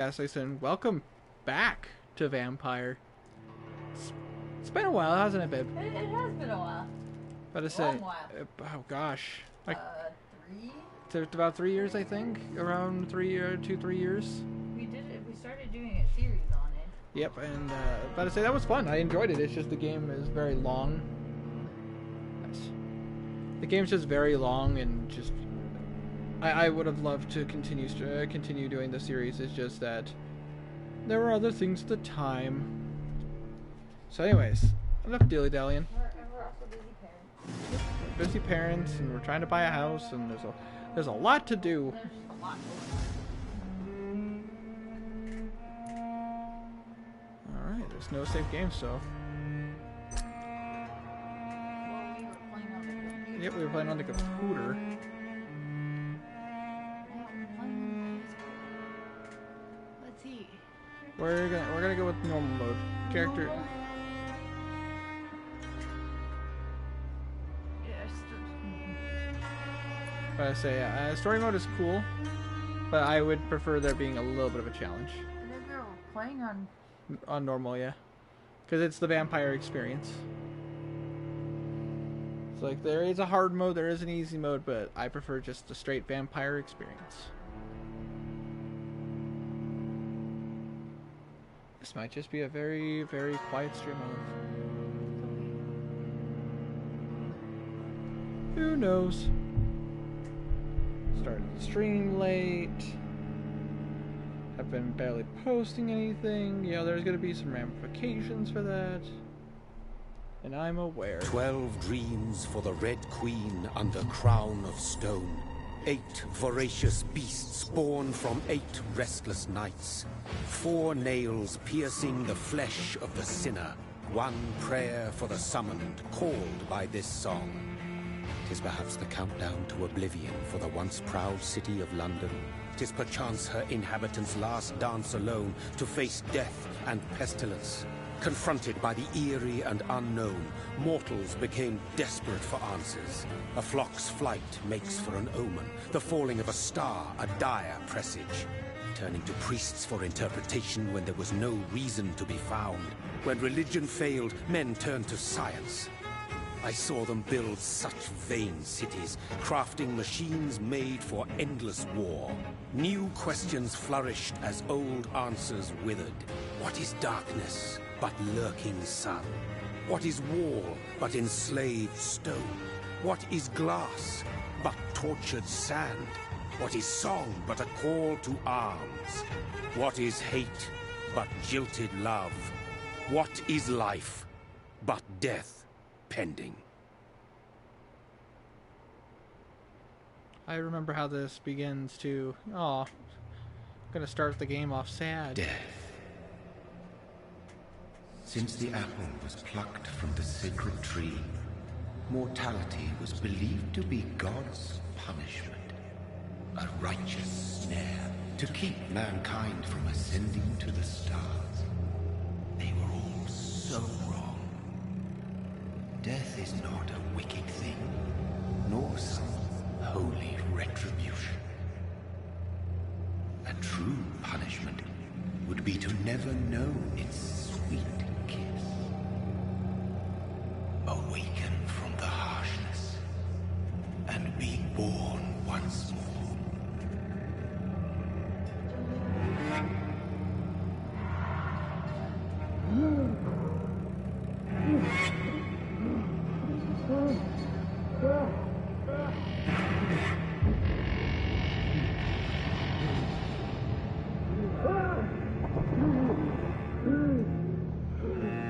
Wintercasice, and welcome back to Vampyr. It's been a while, hasn't it, babe? It has been a while. About to A say, long while. Oh gosh, like 3? it's about 3 years, I think. Around 3 3 years. We did it. We started doing a series on it. Yep, and about to say that was fun. I enjoyed it. It's just the game is very long. Nice. The game's just very long, and just I would have loved to continue doing the series. It's just that there were other things at the time. So, anyways, enough dilly-dallying. We're also busy parents. We're busy parents, and we're trying to buy a house, and there's a lot to do. There's just a lot going on. All right, there's no save game, so. Well, we were playing on the computer. Yep, we were playing on the computer. Let's see. We're gonna go with normal mode. Character. Normal? Yes. But I say story mode is cool, but I would prefer there being a little bit of a challenge I think we were playing on. normal, yeah, because it's the vampire experience. It's like there is a hard mode, there is an easy mode, but I prefer just the straight vampire experience. This might just be a very, very quiet stream of. Who knows? Started the stream late. I've been barely posting anything. You know, there's going to be some ramifications for that. And I'm aware. 12 dreams for the Red Queen under crown of stone. 8 voracious beasts born from 8 restless nights. 4 nails piercing the flesh of the sinner. 1 prayer for the summoned, called by this song. 'Tis perhaps the countdown to oblivion for the once proud city of London. 'Tis perchance her inhabitants' last dance alone to face death and pestilence. Confronted by the eerie and unknown, mortals became desperate for answers. A flock's flight makes for an omen, the falling of a star a dire presage. Turning to priests for interpretation when there was no reason to be found. When religion failed, men turned to science. I saw them build such vain cities, crafting machines made for endless war. New questions flourished as old answers withered. What is darkness but lurking sun? What is wall but enslaved stone? What is glass but tortured sand? What is song but a call to arms? What is hate but jilted love? What is life but death pending? I remember how this begins too. Aw. Gonna start the game off sad. Death. Since the apple was plucked from the sacred tree, mortality was believed to be God's punishment. A righteous snare to keep mankind from ascending to the stars. They were all so wrong. Death is not a wicked thing, nor some holy retribution. A true punishment would be to never know its sweet kiss. Awaken from the harshness and be born once more.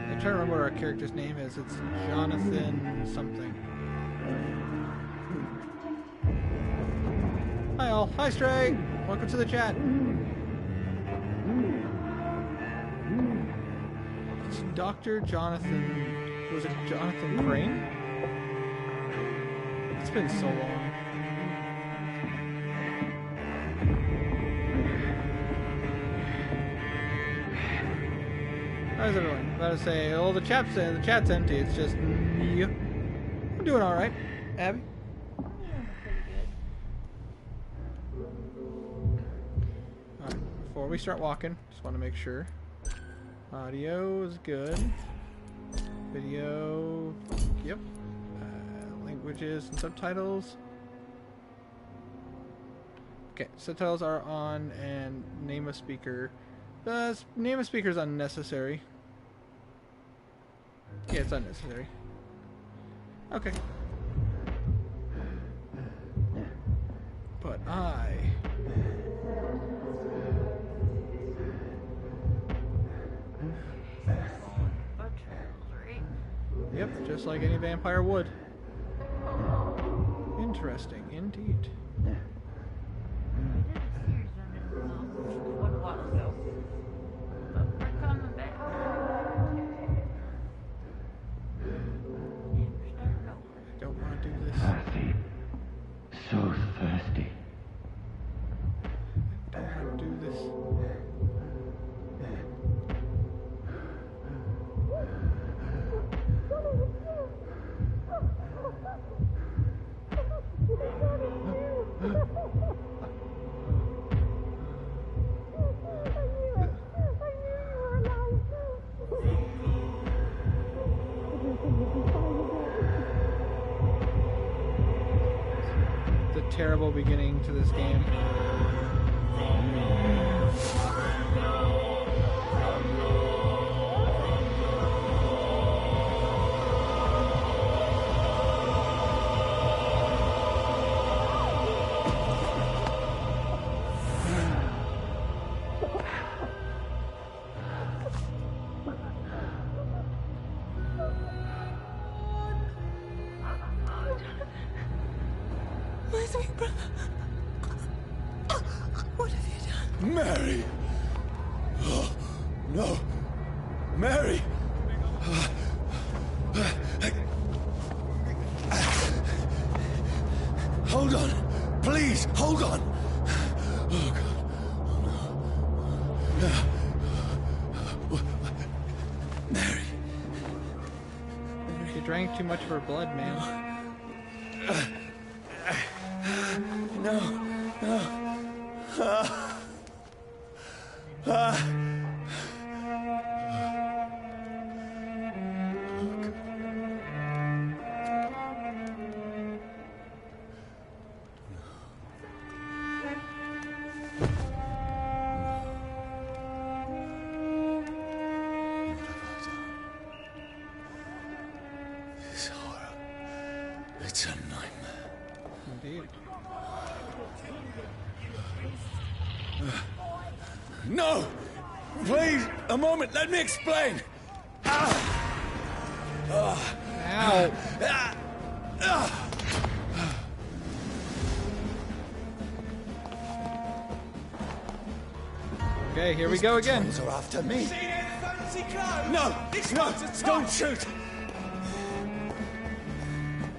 I'm trying to remember what our character's name is. It's Jonathan something. Hi all. Hi Stray. Welcome to the chat. It's Dr. Jonathan. Was it Jonathan Crane? It's been so long. How's everyone? About to say, well, the chat's empty. It's just you. I'm doing all right. Abby. I'm doing pretty good. before we start walking, just want to make sure. Audio is good. Video, yep. Languages and subtitles. Okay, subtitles are on, and name a speaker. Name a speaker is unnecessary. Yeah, it's unnecessary. Okay. But Yep, just like any vampire would. Interesting, indeed. I don't want to do this. Thirsty. So thirsty. I don't want to do this. The terrible beginning to this game. My sweet brother. What have you done? Mary! Oh, no! Mary! Hold on! Please, hold on! Oh, God. Oh, no. Mary. You drank too much of her blood, man. This horror. It's a nightmare. Indeed. No! Please, a moment, let me explain! Ow! Okay, here we go again. These are after me. No! No! Don't shoot!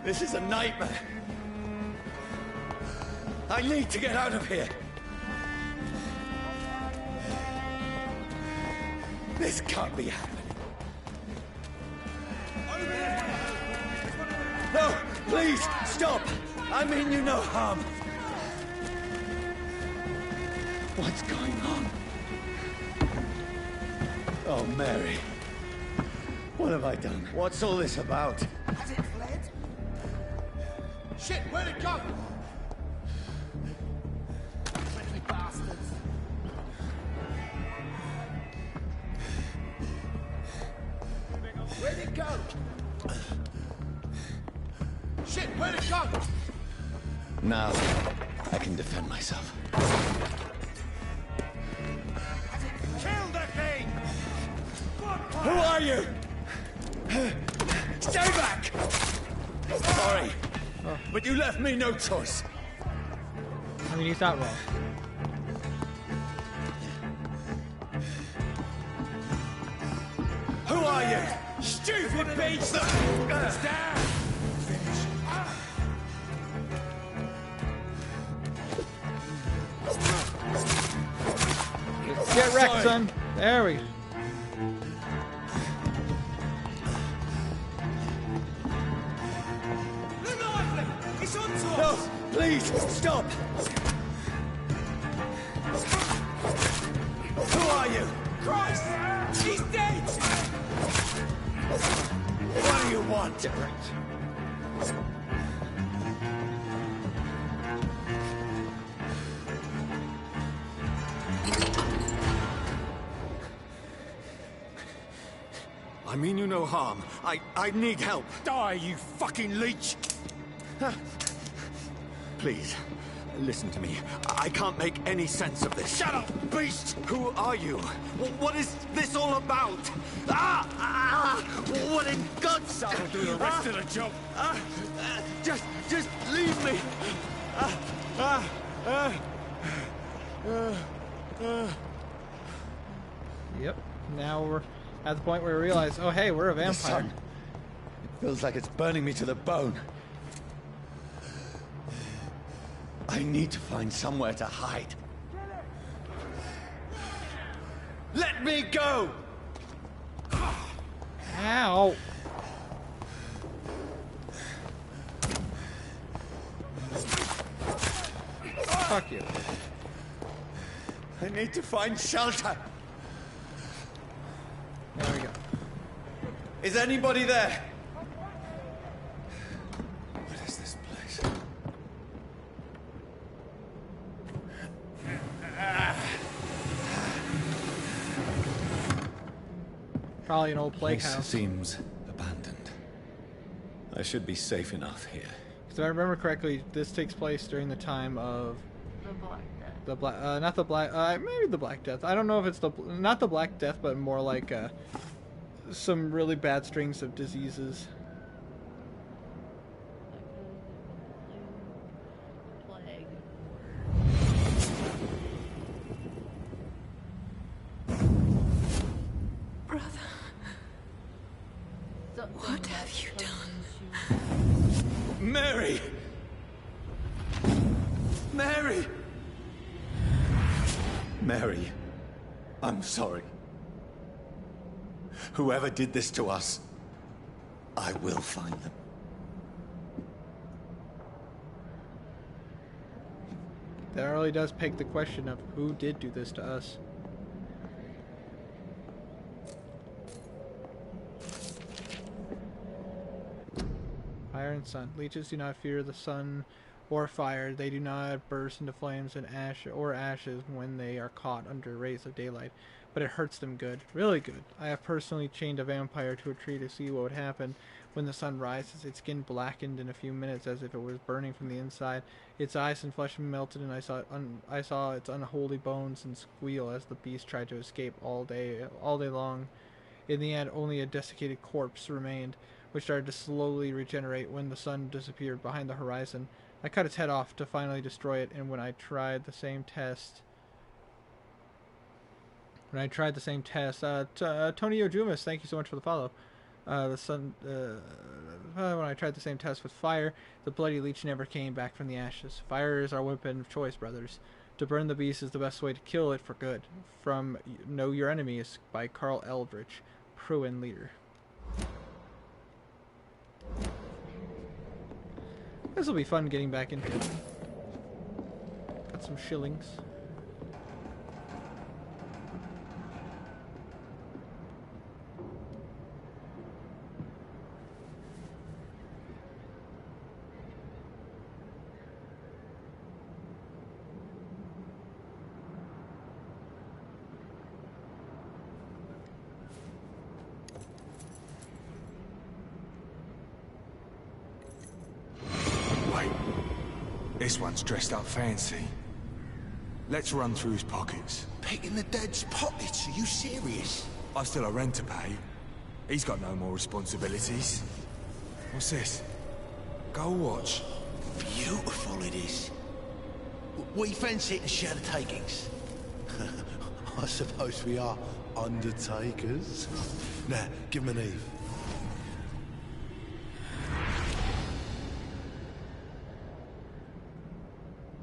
This is a nightmare. I need to get out of here. This can't be happening. No! Please, stop! I mean you no harm. What's going on? Oh, Mary. What have I done? What's all this about? Has it fled? Shit, where'd it go? Friendly bastards. Where'd it go? Shit, where'd it go? Now, I can defend myself. Kill the thing! Who are you? Stay back! Sorry, but you left me no choice. I mean, he's not wrong. Who are you? Stupid beast! Stand! Get wrecked, son. There we go. No, please, stop! are you? Christ! He's dead! What do you want? Direct. I mean you no harm. I need help. Die, you fucking leech! Please, listen to me. I can't make any sense of this. Shut up, beast! Who are you? What is this all about? What in God's name? I'll do the rest of the job. Just leave me. Yep. Now we're at the point where we realize, oh hey, we're a The vampire. sun. It feels like it's burning me to the bone. I need to find somewhere to hide. Let me go! Ow! Fuck you. I need to find shelter. There we go. Is anybody there? What is this place? Probably an old plague Place house. seems abandoned. I should be safe enough here. If I remember correctly, this takes place during the time of The Black Death. the black, not the black, maybe the Black Death. I don't know if it's not the Black Death, but more like some really bad strings of diseases. Plague. Brother, Something what that have you causes done? you- Mary! Mary! Mary, I'm sorry. Whoever did this to us, I will find them. That really does peg the question of who did do this to us. Fire and sun. Leeches do not fear the sun or fire. They do not burst into flames and ashes when they are caught under rays of daylight. But it hurts them good. Really good. I have personally chained a vampire to a tree to see what would happen when the sun rises. Its skin blackened in a few minutes as if it was burning from the inside. Its eyes and flesh melted, and I saw its unholy bones and squeal as the beast tried to escape all day long. In the end, only a desiccated corpse remained, which started to slowly regenerate when the sun disappeared behind the horizon. I cut its head off to finally destroy it, and when I tried the same test, Tony Ojumas, thank you so much for the follow. When I tried the same test with fire, the bloody leech never came back from the ashes. Fire is our weapon of choice, brothers. To burn the beast is the best way to kill it for good. From Know Your Enemies by Carl Eldritch, Pruin leader. This will be fun getting back into it. Got some shillings. This one's dressed up fancy. Let's run through his pockets. Picking the dead's pockets? Are you serious? I've still a rent to pay. He's got no more responsibilities. What's this? Gold watch. Beautiful it is. We fancy it and share the takings. I suppose we are undertakers. Now, give him an Eve.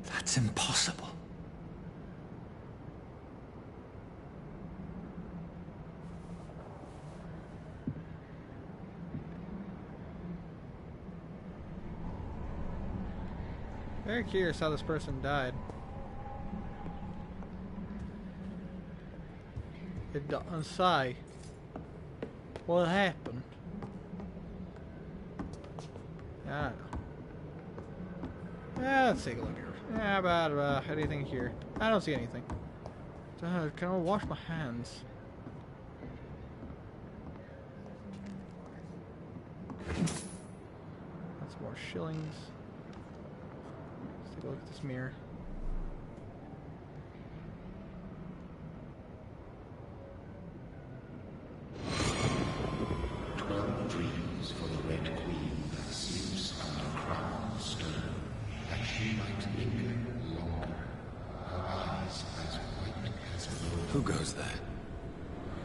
That's impossible. Very curious how this person died. It doesn't say what happened. Ah. Let's take a look here. Yeah, about anything here? I don't see anything. Can I wash my hands? That's more shillings. Let's take a look at this mirror. Dreams for the Red Queen that sleeps under crown of stone, that she might linger longer, her eyes as white as snow. Who goes there?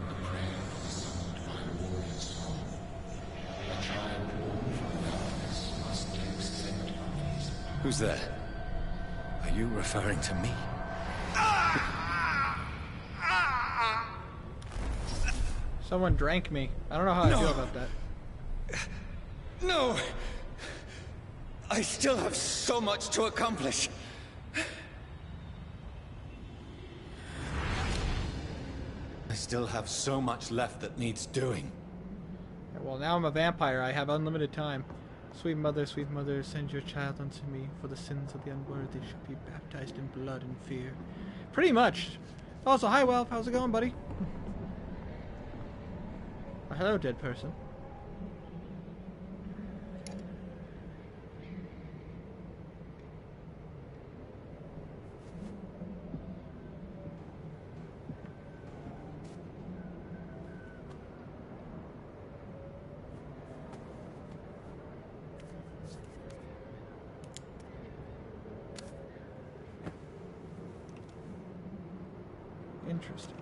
The prayer of the summoned by warrior's song. A child born from darkness must take scent of his power. Who's there? Are you referring to me? Someone drank me. I don't know how I feel about that. No! I still have so much to accomplish. I still have so much left that needs doing. Well, now I'm a vampire. I have unlimited time. Sweet mother, send your child unto me, for the sins of the unworthy should be baptized in blood and fear. Pretty much. Also, hi, Welp. How's it going, buddy? Oh, hello, dead person. Interesting.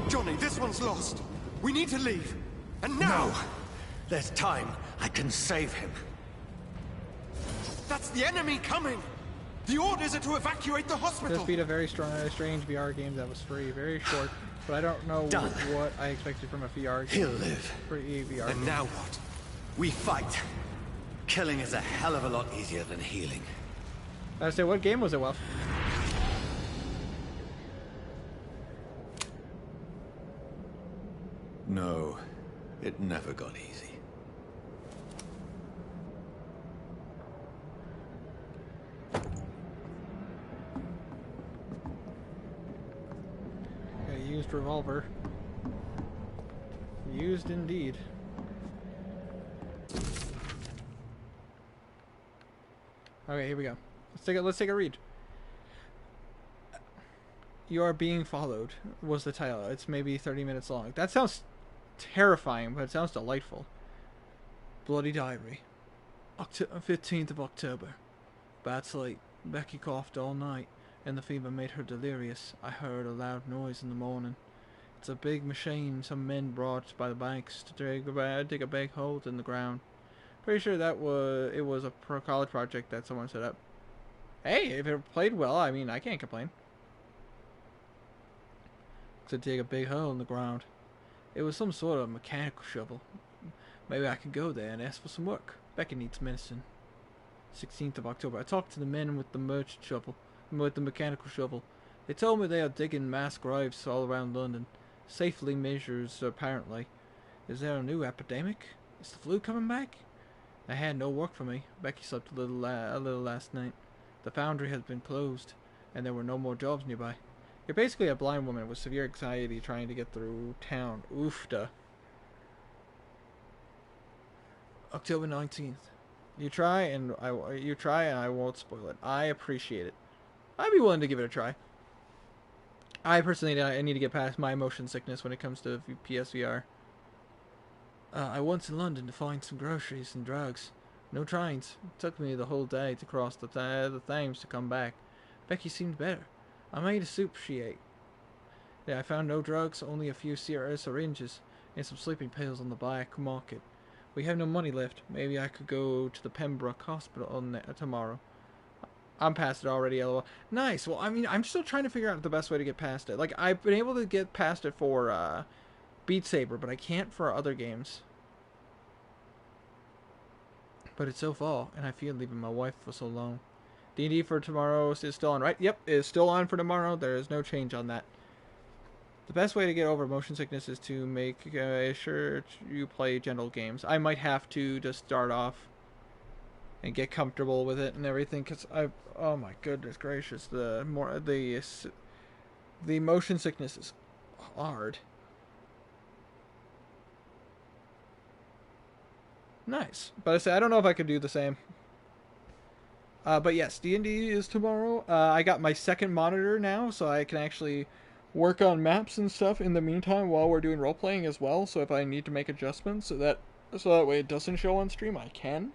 Johnny, this one's lost. We need to leave. And now! No! There's time. I can save him. That's the enemy coming! The orders are to evacuate the hospital! Just beat a very strange VR game that was free. Very short. But I don't know Done. what I expected from a VR game. He'll live. Free VR And game. now what? We fight. Killing is a hell of a lot easier than healing. I say, what game was it, Welp? No, it never got easy. A used revolver. Used indeed. Okay, here we go. Let's take a read. You are being followed was the title. It's maybe 30 minutes long. That sounds terrifying, but it sounds delightful. Bloody Diary. 15th of October. Bad sleep. Becky coughed all night, and the fever made her delirious. I heard a loud noise in the morning. It's a big machine some men brought by the banks to dig a big hole in the ground. Pretty sure it was a college project that someone set up. Hey, if it played well, I mean, I can't complain. To dig a big hole in the ground. It was some sort of mechanical shovel. Maybe I could go there and ask for some work. Becky needs medicine. 16th of October. I talked to the men with the mechanical shovel. They told me they are digging mass graves all around London. Safely measures, apparently. Is there a new epidemic? Is the flu coming back? They had no work for me. Becky slept a little last night. The foundry has been closed, and there were no more jobs nearby. You're basically a blind woman with severe anxiety trying to get through town. Oofda. October 19th. You try and I won't spoil it. I appreciate it. I'd be willing to give it a try. I personally I need to get past my motion sickness when it comes to PSVR. I went to London to find some groceries and drugs. No trains. It took me the whole day to cross the Thames to come back. Becky seemed better. I made a soup she ate. Yeah, I found no drugs, only a few syringes and some sleeping pills on the black market. We have no money left. Maybe I could go to the Pembroke Hospital tomorrow. I'm past it already, lol. Nice. Well, I mean, I'm still trying to figure out the best way to get past it. Like, I've been able to get past it for Beat Saber, but I can't for other games. But it's so far, and I feel leaving my wife for so long. D&D for tomorrow is still on, right? Yep, it is still on for tomorrow. There is no change on that. The best way to get over motion sickness is to make sure you play gentle games. I might have to just start off and get comfortable with it and everything, because oh my goodness gracious, the motion sickness is hard. Nice. But I don't know if I could do the same. But yes, D&D is tomorrow. I got my second monitor now, so I can actually work on maps and stuff in the meantime while we're doing role-playing as well. So if I need to make adjustments, so that way it doesn't show on stream, I can.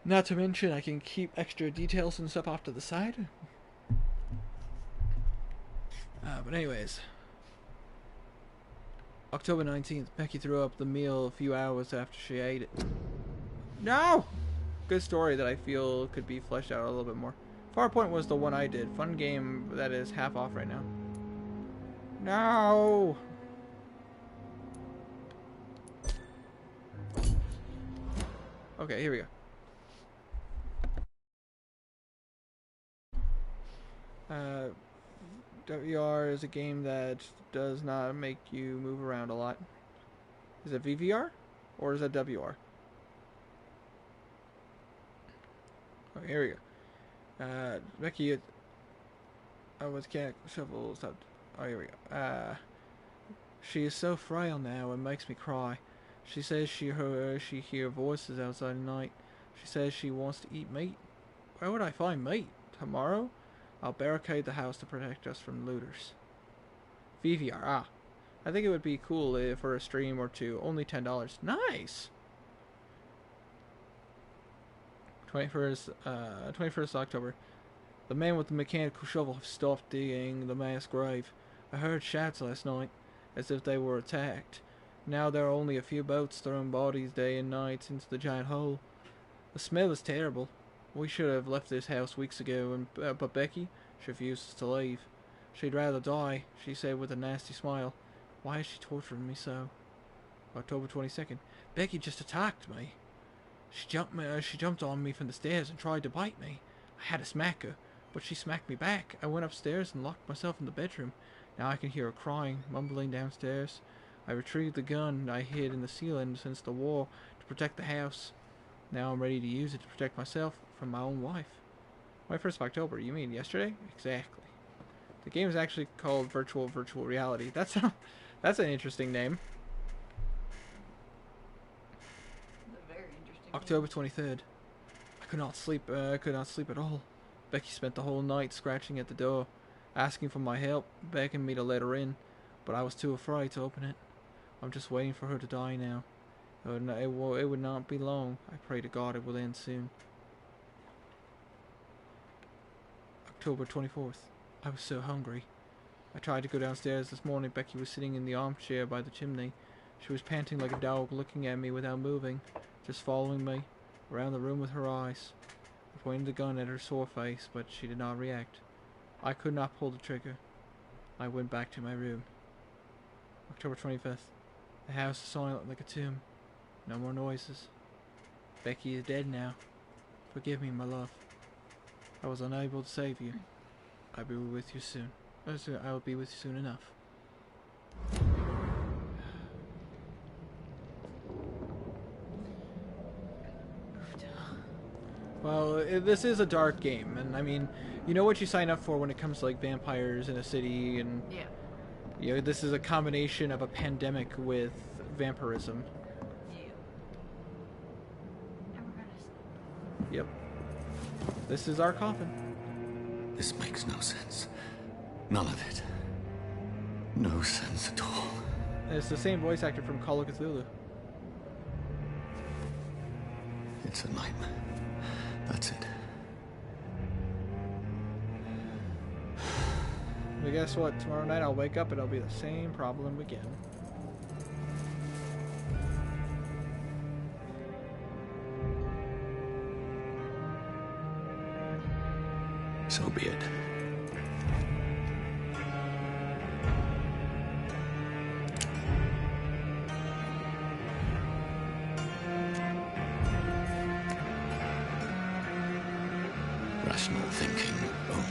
Not to mention, I can keep extra details and stuff off to the side. But anyways, October 19th, Becky threw up the meal a few hours after she ate it. No! Good story that I feel could be fleshed out a little bit more. Farpoint was the one I did. Fun game that is half off right now. No! Okay, here we go. WR is a game that does not make you move around a lot. Is it VVR? Or is that WR? Oh, here we go. Becky, can't shovel stopped. Oh, here we go. She is so frail now, it makes me cry. She says she hear voices outside at night. She says she wants to eat meat. Where would I find meat? Tomorrow? I'll barricade the house to protect us from looters. VVR, I think it would be cool for a stream or two. Only $10. Nice! 21st October. The man with the mechanical shovel have stopped digging the mass grave. I heard shouts last night, as if they were attacked. Now there are only a few boats throwing bodies day and night into the giant hole. The smell is terrible. We should have left this house weeks ago, but Becky, she refuses to leave. She'd rather die, she said with a nasty smile. Why is she torturing me so? October 22nd. Becky just attacked me. She jumped on me from the stairs and tried to bite me. I had to smack her, but she smacked me back. I went upstairs and locked myself in the bedroom. Now I can hear her crying, mumbling downstairs. I retrieved the gun I hid in the ceiling since the war to protect the house. Now I'm ready to use it to protect myself from my own wife. 21st of October, you mean yesterday? Exactly. The game is actually called Virtual Reality. That's an interesting name. October 23rd. I could not sleep at all. Becky spent the whole night scratching at the door, asking for my help, begging me to let her in, but I was too afraid to open it. I'm just waiting for her to die now. It would not be long. I pray to God it will end soon. October 24th. I was so hungry. I tried to go downstairs this morning. Becky was sitting in the armchair by the chimney. She was panting like a dog, looking at me without moving, just following me around the room with her eyes. I pointed the gun at her sore face, but she did not react. I could not pull the trigger. I went back to my room. October 25th. The house is silent like a tomb. No more noises. Becky is dead now. Forgive me, my love. I was unable to save you. I'll be with you soon. I will be with you soon enough. Well, this is a dark game, and I mean, you know what you sign up for when it comes to like vampires in a city, and yeah, you know, this is a combination of a pandemic with vampirism. Yep. This is our coffin. This makes no sense. None of it. No sense at all. And it's the same voice actor from Call of Cthulhu. It's a nightmare. That's it. But guess what? Tomorrow night I'll wake up and it'll be the same problem again. So be it. rational thinking only.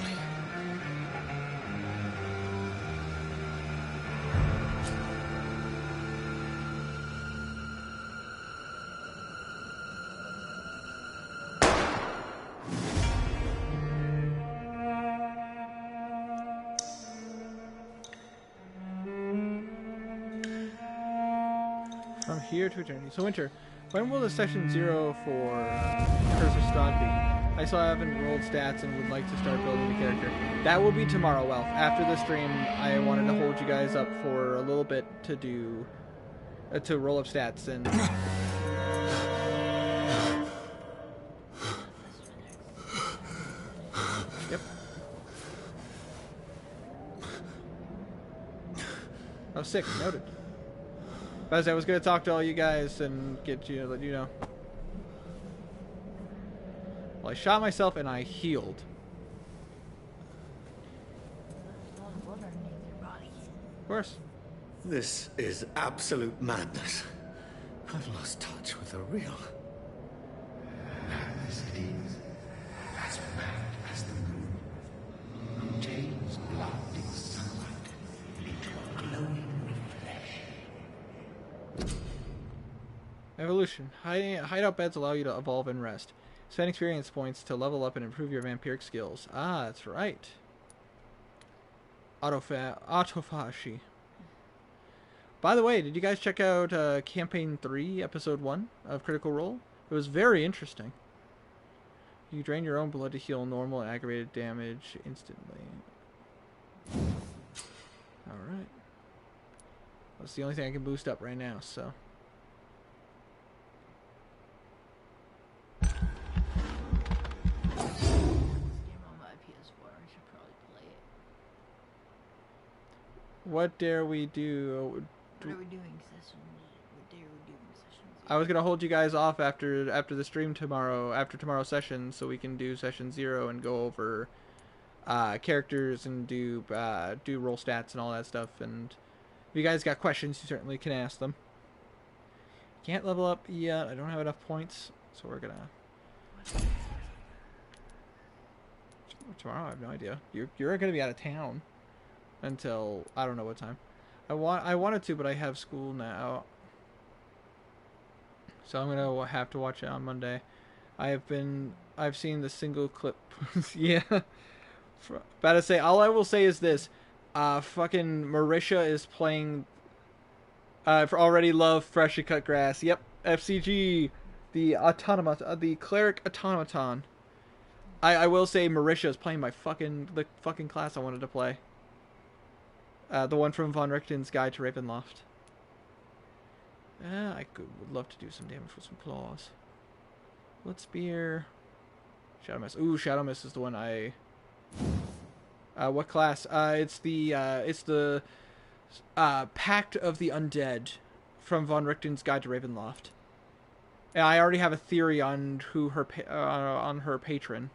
From here to eternity. So Winter, when will the session 0 for Curse of Strahd be? I still haven't rolled stats and would like to start building the character. That will be tomorrow. Well, after the stream, I wanted to hold you guys up for a little bit to do, to roll up stats and. Yep. I was sick. Noted. But I was going to talk to all you guys and let you know. Well, I shot myself and I healed. There's a lot of blood underneath your body. Of course. This is absolute madness. I've lost touch with the real. Mad as it is, as mad as the moon. Change blood in sunlight into a glowing flesh. Evolution. Hideout beds allow you to evolve and rest. Spend experience points to level up and improve your vampiric skills. Ah, that's right. Autophagy. By the way, did you guys check out Campaign 3, Episode 1 of Critical Role? It was very interesting. You drain your own blood to heal normal and aggravated damage instantly. Alright. That's the only thing I can boost up right now, so... This game on my PS4. I should probably play it. What dare we do? What are we doing sessions? What day are we doing sessions? I was gonna hold you guys off after the stream tomorrow, after tomorrow's session, so we can do session 0 and go over characters and do roll stats and all that stuff. And if you guys got questions, you certainly can ask them. Can't level up yet. I don't have enough points, so we're gonna. Tomorrow, I have no idea. You're gonna be out of town until I don't know what time. I wanted to, but I have school now, so I'm gonna have to watch it on Monday. I've seen the single clip. Yeah. About to say, all I will say is this: fucking Marisha is playing. For already love freshly cut grass. Yep, FCG, the cleric automaton. I will say Marisha is playing the fucking class I wanted to play. The one from Von Richten's Guide to Ravenloft. I would love to do some damage with some claws. Blood Spear. Shadow Mist. Ooh, Shadow Mist is the one I... what class? It's the Pact of the Undead from Von Richten's Guide to Ravenloft. And I already have a theory on who her on her patron.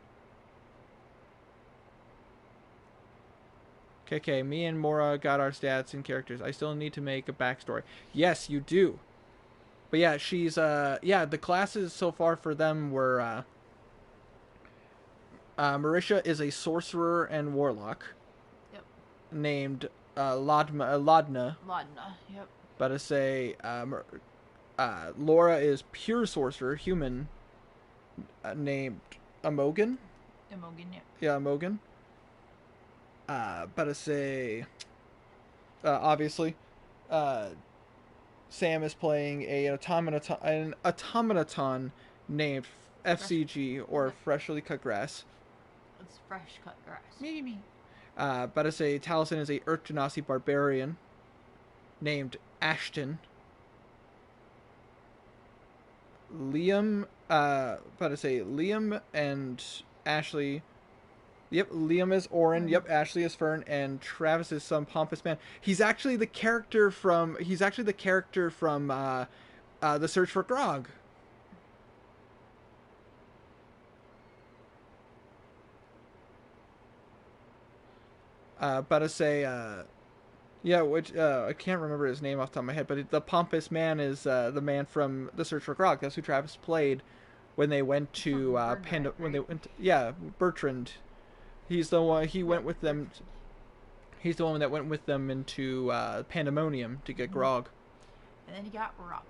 Okay, me and Mora got our stats and characters. I still need to make a backstory. Yes, you do. But yeah, she's the classes so far for them were Marisha is a sorcerer and warlock. Yep. Named Laudna. Laudna, yep. But I say Laura is pure sorcerer, human, named Amogan. Imogen, yep. Yeah, Amogan. But I say, obviously, Sam is playing an automaton named FCG, or Freshly Cut Grass. It's fresh cut grass. Me. But I say Taliesin is a Urgenasi barbarian named Ashton. Liam, but I say Liam and Ashley. Yep, Liam is Orin. Yep, Ashley is Fern, and Travis is some pompous man. He's actually the character from. The Search for Grog. But I say, yeah, which I can't remember his name off the top of my head, but the pompous man is the man from The Search for Grog. That's who Travis played when they went to Bertrand. He's the one. He went with them. He's the one that went with them into Pandemonium to get Grog. And then you got Robbie.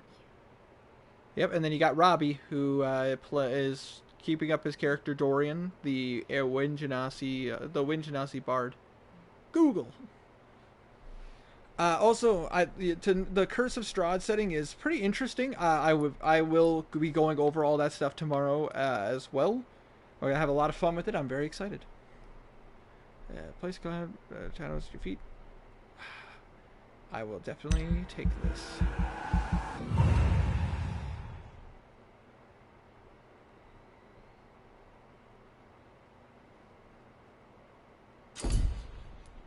Yep, and then you got Robbie, who is keeping up his character Dorian, the Wintercasice bard. Google. Also, the Curse of Strahd setting is pretty interesting. I will be going over all that stuff tomorrow as well. We're gonna have a lot of fun with it. I'm very excited. Place climb, channels your feet. I will definitely take this.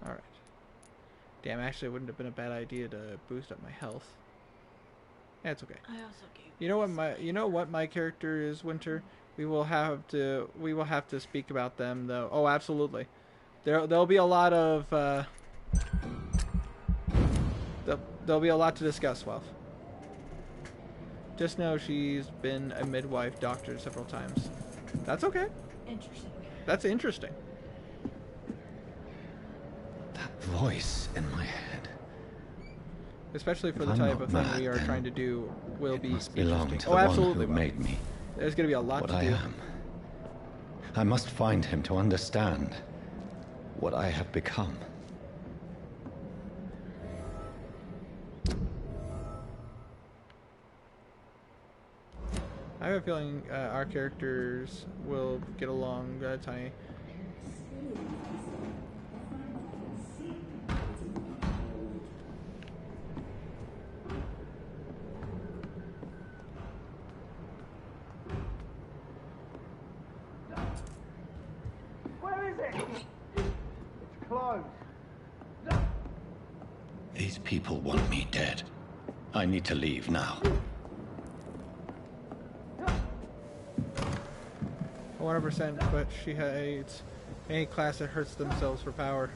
Alright. Damn, actually it wouldn't have been a bad idea to boost up my health. Yeah, it's okay. I also gave You know what my character is, Winter? We will have to speak about them though. Oh, absolutely. There'll be a lot of there'll be a lot to discuss, Welf. Just know she's been a midwife doctor several times. That's okay. Interesting. That's interesting. That voice in my head. Especially for the type of thing we are trying to do will be interesting. Oh, absolutely. Who made me. There's going to be a lot to do. What I am. I must find him to understand what I have become. I have a feeling our characters will get along, Tiny. Where is it? It's closed. These people want me dead. I need to leave now. 100%, but she hates any class that hurts themselves for power.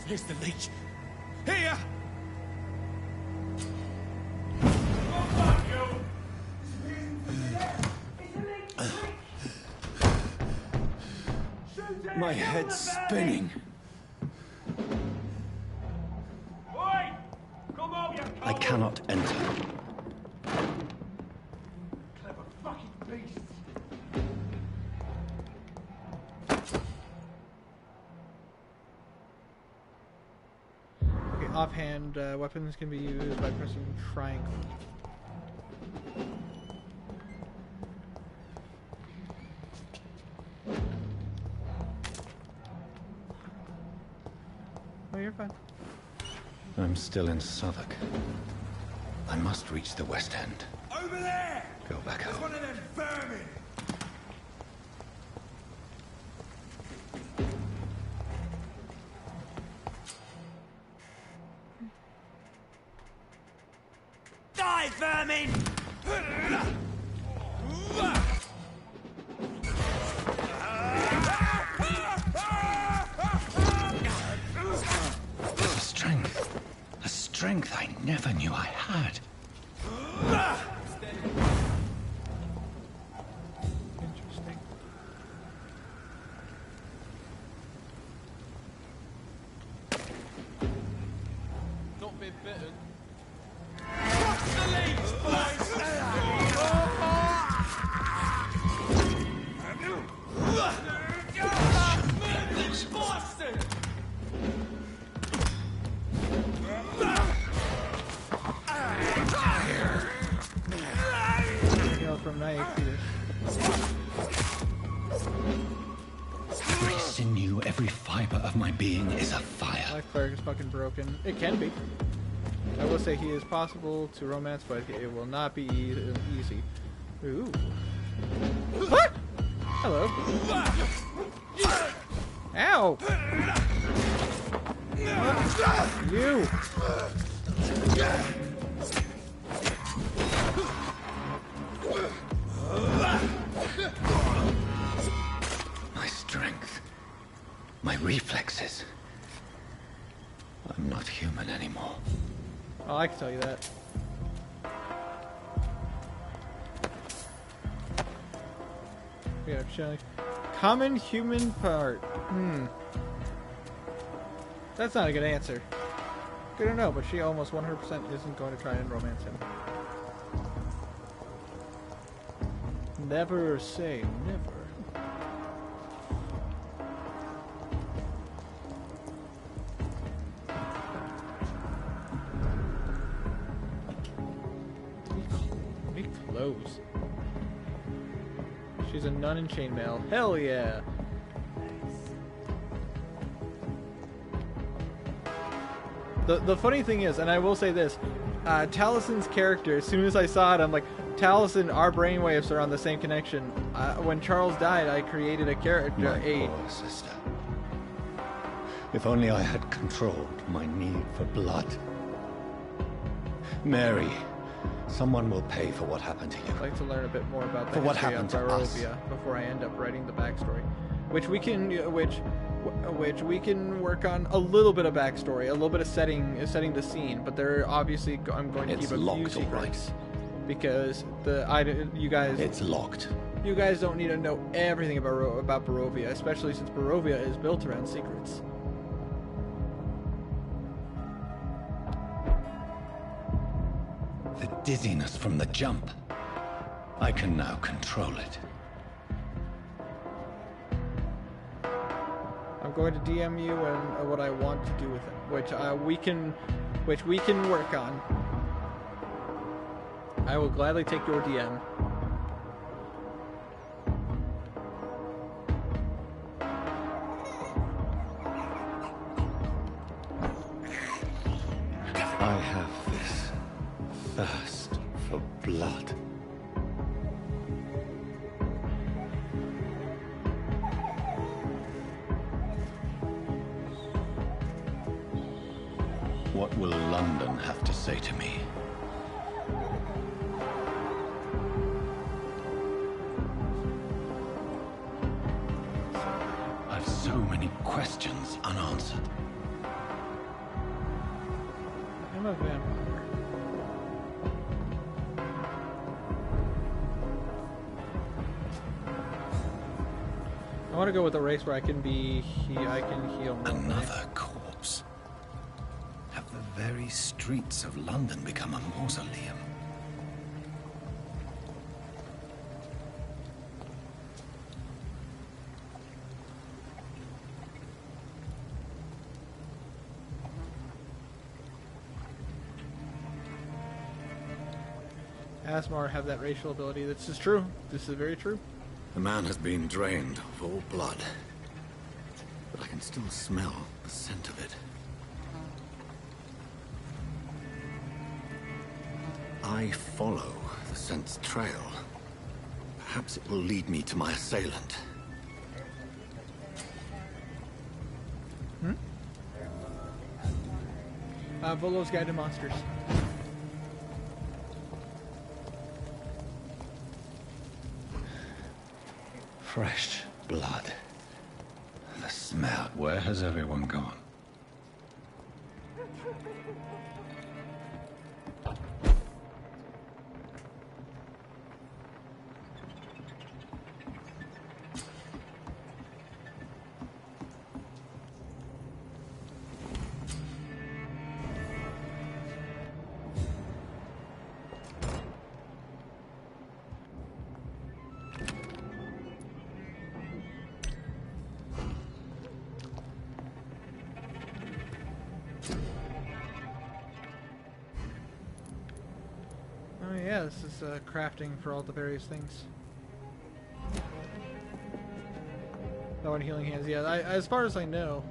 Here's the leech. Here! My head's spinning. I cannot enter. Okay, offhand weapons can be used by pressing triangle. Oh, you're fine. I'm still in Southwark. I must reach the West End. Over there! Go back home. There's one of them vermin! Die, vermin! A strength I never knew I had. Interesting. Not been bitten. From knife here. Every sinew, every fiber of my being is afire. My cleric is fucking broken. It can be. I will say he is possible to romance, but it will not be easy. Ooh. What? Hello. Ow! You! My strength, my reflexes. I'm not human anymore. Oh, I can tell you that. Yeah, common human part. That's not a good answer. Good to know, but she almost 100% isn't going to try and romance him. Never say never. Neat clothes. She's a nun in chainmail. Hell yeah! The funny thing is, and I will say this, Talison's character, as soon as I saw it, I'm like, Taliesin, our brainwaves are on the same connection. When Charles died, I created a character. My poor sister. If only I had controlled my need for blood. Mary, someone will pay for what happened to you. I'd like to learn a bit more about the for what history happened of to us. Barovia before I end up writing the backstory, which we can work on a little bit of backstory, a little bit of setting the scene. But there obviously I'm going to keep a few secrets because you guys. It's locked. You guys don't need to know everything about Barovia, especially since Barovia is built around secrets. The dizziness from the jump. I can now control it. I'm going to DM you and what I want to do with it, which we can work on. I will gladly take your DM. I have this thirst for blood. What will London have to say to me? I've so many questions unanswered. I'm a vampire. I want to go with a race where I can heal more. Another corpse. Have the very streets of London become a mausoleum? Asmar have that racial ability. This is true. This is very true. The man has been drained of all blood, but I can still smell the scent of it. I follow the scent's trail. Perhaps it will lead me to my assailant. Volo's Guide to Monsters. Fresh blood. The smell. Where has everyone gone? Oh yeah, this is crafting for all the various things. Oh, and healing hands. Yeah, as far as I know,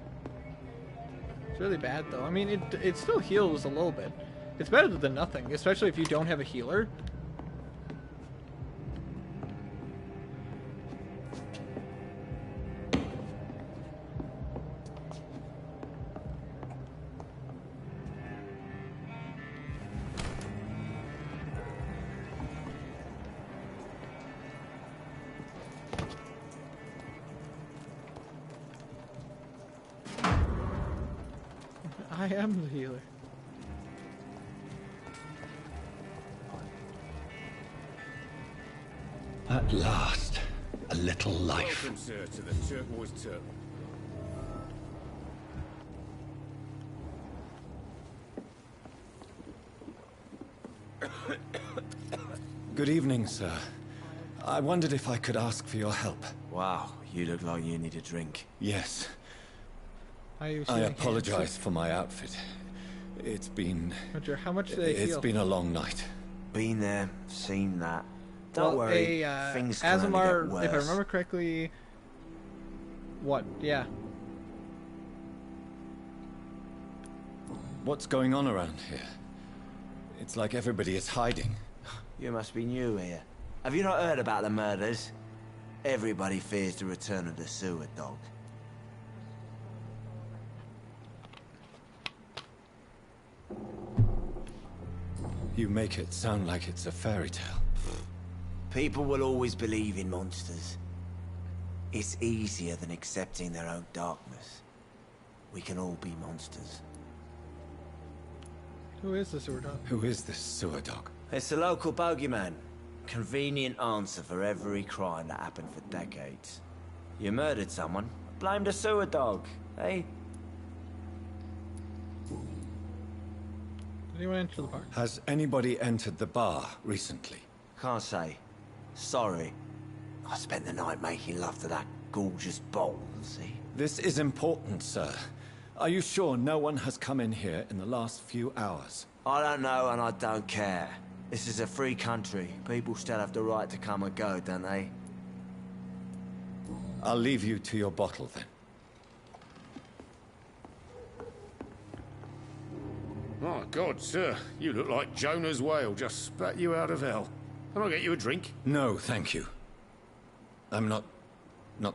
it's really bad though. I mean, it still heals a little bit. It's better than nothing, especially if you don't have a healer. I am the healer. At last, a little life. Welcome, sir, to the Turquoise Turtle. Good evening, sir. I wondered if I could ask for your help. Wow, you look like you need a drink. Yes. I apologize for my outfit. It's been... Roger, how much do they It's heal? been a long night. Been there, seen that. Don't Well, worry, things can only Azamar, get worse. if I remember correctly... What? Yeah. What's going on around here? It's like everybody is hiding. You must be new here. Have you not heard about the murders? Everybody fears the return of the sewer dog. You make it sound like it's a fairy tale. People will always believe in monsters. It's easier than accepting their own darkness. We can all be monsters. Who is the sewer dog? Who is this sewer dog? It's the local bogeyman. Convenient answer for every crime that happened for decades. You murdered someone, blame the sewer dog, eh? Did anyone enter the bar? Has anybody entered the bar recently? Can't say. Sorry. I spent the night making love to that gorgeous bowl, see? This is important, sir. Are you sure no one has come in here in the last few hours? I don't know and I don't care. This is a free country. People still have the right to come and go, don't they? I'll leave you to your bottle then. My God, sir, you look like Jonah's whale just spat you out of hell. Can I get you a drink? No, thank you. I'm not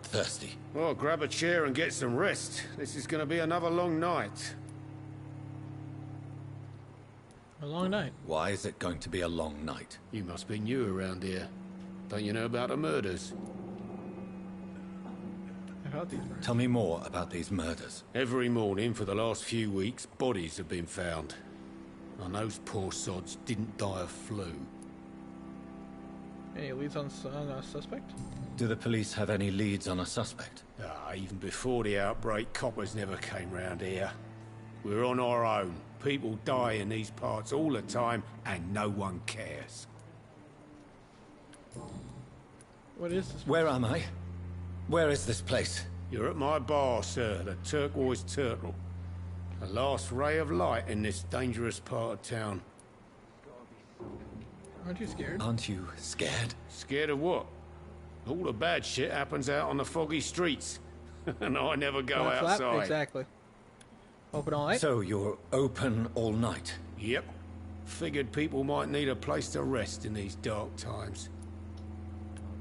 thirsty. Well, grab a chair and get some rest. This is going to be another long night. A long night. Why is it going to be a long night? You must be new around here. Don't you know about the murders? About these murders. Tell me more about these murders. Every morning for the last few weeks, bodies have been found. And those poor sods didn't die of flu. Any leads on a suspect? Do the police have any leads on a suspect? Even before the outbreak, coppers never came round here. We're on our own. People die in these parts all the time, and no one cares. What is this? Where am I? Where is this place? You're at my bar, sir, the Turquoise Turtle. The last ray of light in this dangerous part of town. Aren't you scared? Aren't you scared? Scared of what? All the bad shit happens out on the foggy streets. And I never go outside. Exactly. Open all night? So you're open all night? Yep. Figured people might need a place to rest in these dark times.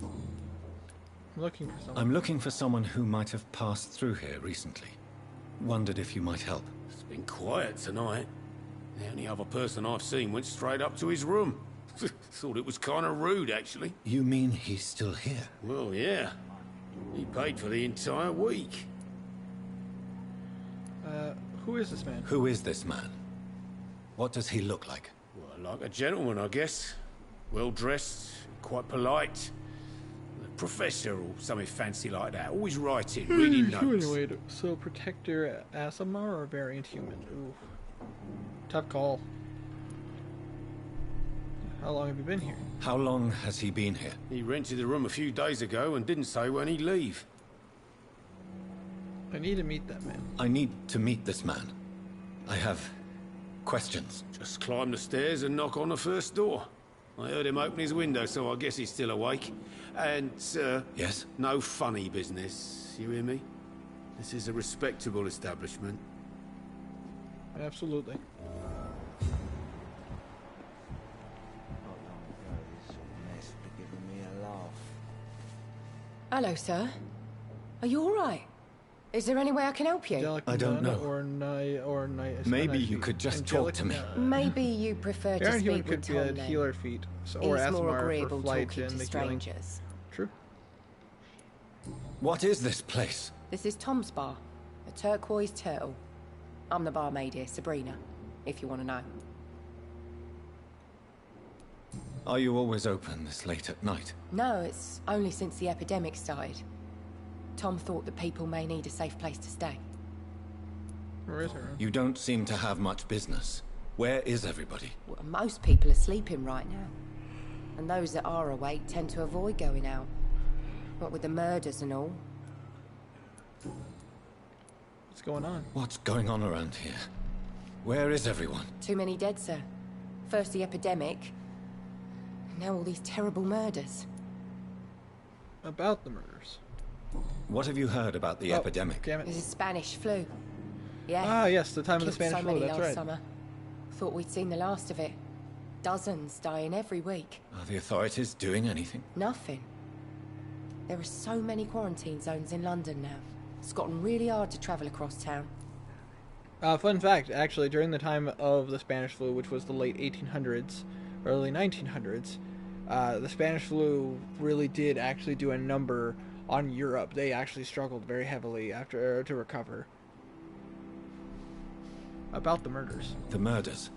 I'm looking for someone. I'm looking for someone who might have passed through here recently. Wondered if you might help. It's been quiet tonight. The only other person I've seen went straight up to his room. Thought it was kind of rude, actually. You mean he's still here? Well, yeah. He paid for the entire week. Who is this man? Who is this man? What does he look like? Well, like a gentleman, I guess. Well-dressed, quite polite. A professor or something fancy like that. Always writing, reading notes. Humanoid. So Protector Azamar or Variant Human? Ooh. Tough call. How long have you been here? How long has he been here? He rented the room a few days ago and didn't say when he'd leave. I need to meet that man. I need to meet this man. I have questions. Just climb the stairs and knock on the first door. I heard him open his window, so I guess he's still awake. And, sir... Yes? No funny business, you hear me? This is a respectable establishment. Absolutely. Hello, sir. Are you all right? Is there any way I can help you? I don't know. Or night. Maybe you could just talk to me. Maybe you prefer to Baron speak Human could with be Tom a then. healer feat, so, He's or more Azamar agreeable for flight talking and to the healing. strangers. True. What is this place? This is Tom's bar, the Turquoise Turtle. I'm the barmaid here, Sabrina, if you want to know. Are you always open this late at night? No, it's only since the epidemic started. Tom thought that people may need a safe place to stay. Where is her? You don't seem to have much business. Where is everybody? Well, most people are sleeping right now. And those that are awake tend to avoid going out. What with the murders and all. What's going on? What's going on around here? Where is everyone? Too many dead, sir. First the epidemic, now all these terrible murders. About the murders. What have you heard about the epidemic? Damn it. It's a Spanish flu. Yeah. Ah, yes, the time of the Killed Spanish so flu, many that's last right. summer. Thought we'd seen the last of it. Dozens dying every week. Are the authorities doing anything? Nothing. There are so many quarantine zones in London now. It's gotten really hard to travel across town. Fun fact, actually, during the time of the Spanish flu, which was the late 1800s, early 1900s, the Spanish flu really did actually do a number on Europe. They actually struggled very heavily after to recover. About the murders. The murders?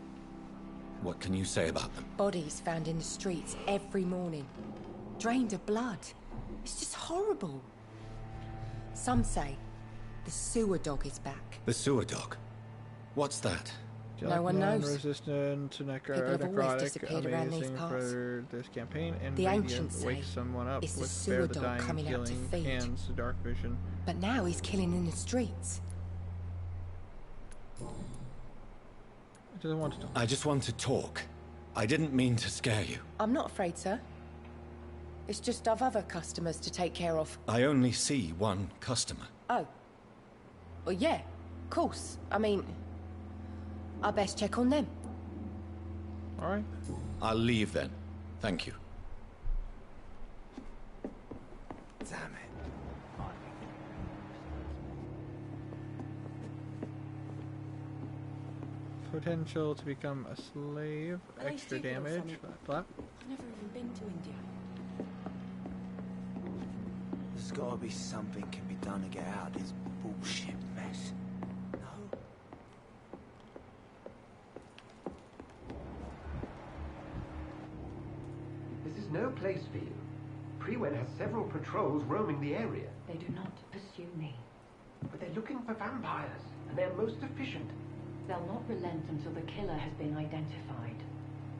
What can you say about them? Bodies found in the streets every morning. Drained of blood. It's just horrible. Some say the sewer dog is back. The sewer dog? What's that? No one knows. Resistant to People have always necrotic, disappeared around these amazing parts. for this campaign, and The radiant ancients say wakes someone up it's the with sewer spare the dog dying, coming out to healing feed. hands, the dark vision. But now he's killing in the streets. It doesn't want to talk. I just want to talk. I didn't mean to scare you. I'm not afraid, sir. It's just I've other customers to take care of. I only see one customer. Oh. Well, yeah, of course. I mean, I best check on them. Alright. I'll leave then. Thank you. Damn it. Potential to become a slave, Are they extra stupid or damage, something? blah, blah. I've never even been to India. There's gotta be something can be done to get out of this bullshit mess. No? This is no place for you. Prewen has several patrols roaming the area. They do not pursue me. But they're looking for vampires, and they're most efficient. They'll not relent until the killer has been identified.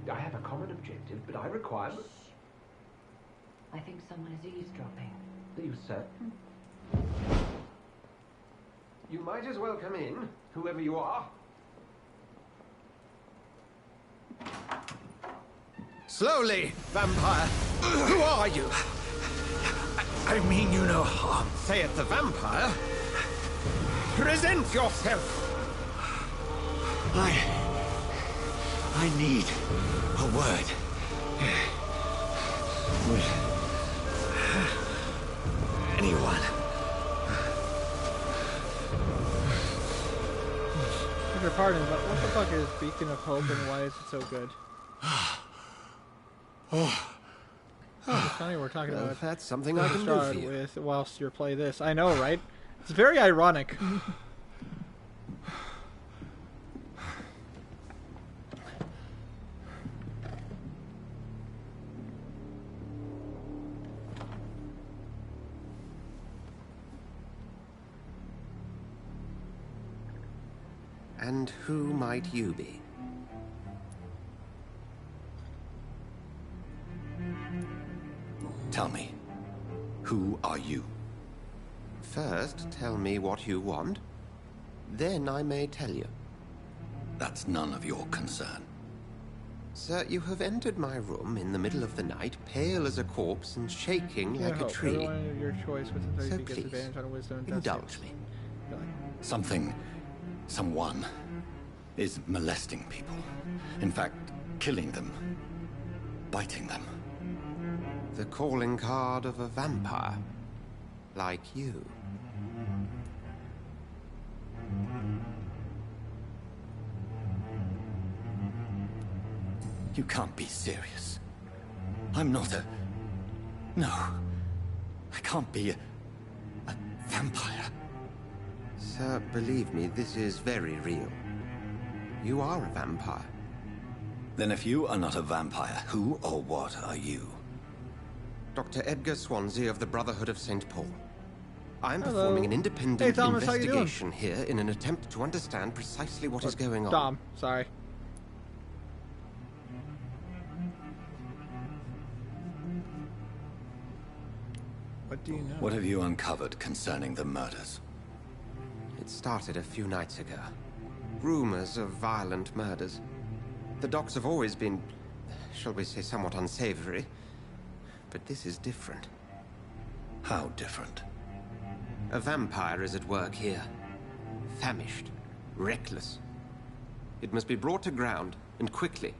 I have a common objective, but I require... I think someone is eavesdropping. Are you certain? You might as well come in, whoever you are. Slowly, vampire! Who are you? I mean you no harm. Say it, the vampire. Present yourself! I need a word. With anyone. Beg your pardon, but what the fuck is Beacon of Hope and why is it so good? Oh, it's funny we're talking about that's something I can do for you. with whilst you play this. I know, right? It's very ironic. And who might you be? Tell me, who are you? First, tell me what you want. Then I may tell you. That's none of your concern. Sir, you have entered my room in the middle of the night, pale as a corpse and shaking like a tree. Everyone of your choice within 30 So feet gets please, advantage on wisdom and indulge me. Someone is molesting people. In fact, killing them. Biting them. The calling card of a vampire. Like you. You can't be serious. I'm not a... No. I can't be a vampire. Sir, believe me, this is very real. You are a vampire. Then if you are not a vampire, who or what are you? Dr. Edgar Swansea of the Brotherhood of St. Paul. I'm Hello. performing an independent Hey, Thomas, how you doing? investigation here in an attempt to understand precisely what is going on. Dom, sorry. What do you know? What have you uncovered concerning the murders? It started a few nights ago. Rumors of violent murders. The docks have always been, shall we say, somewhat unsavory. But this is different. How different? A vampire is at work here. Famished. Reckless. It must be brought to ground, and quickly.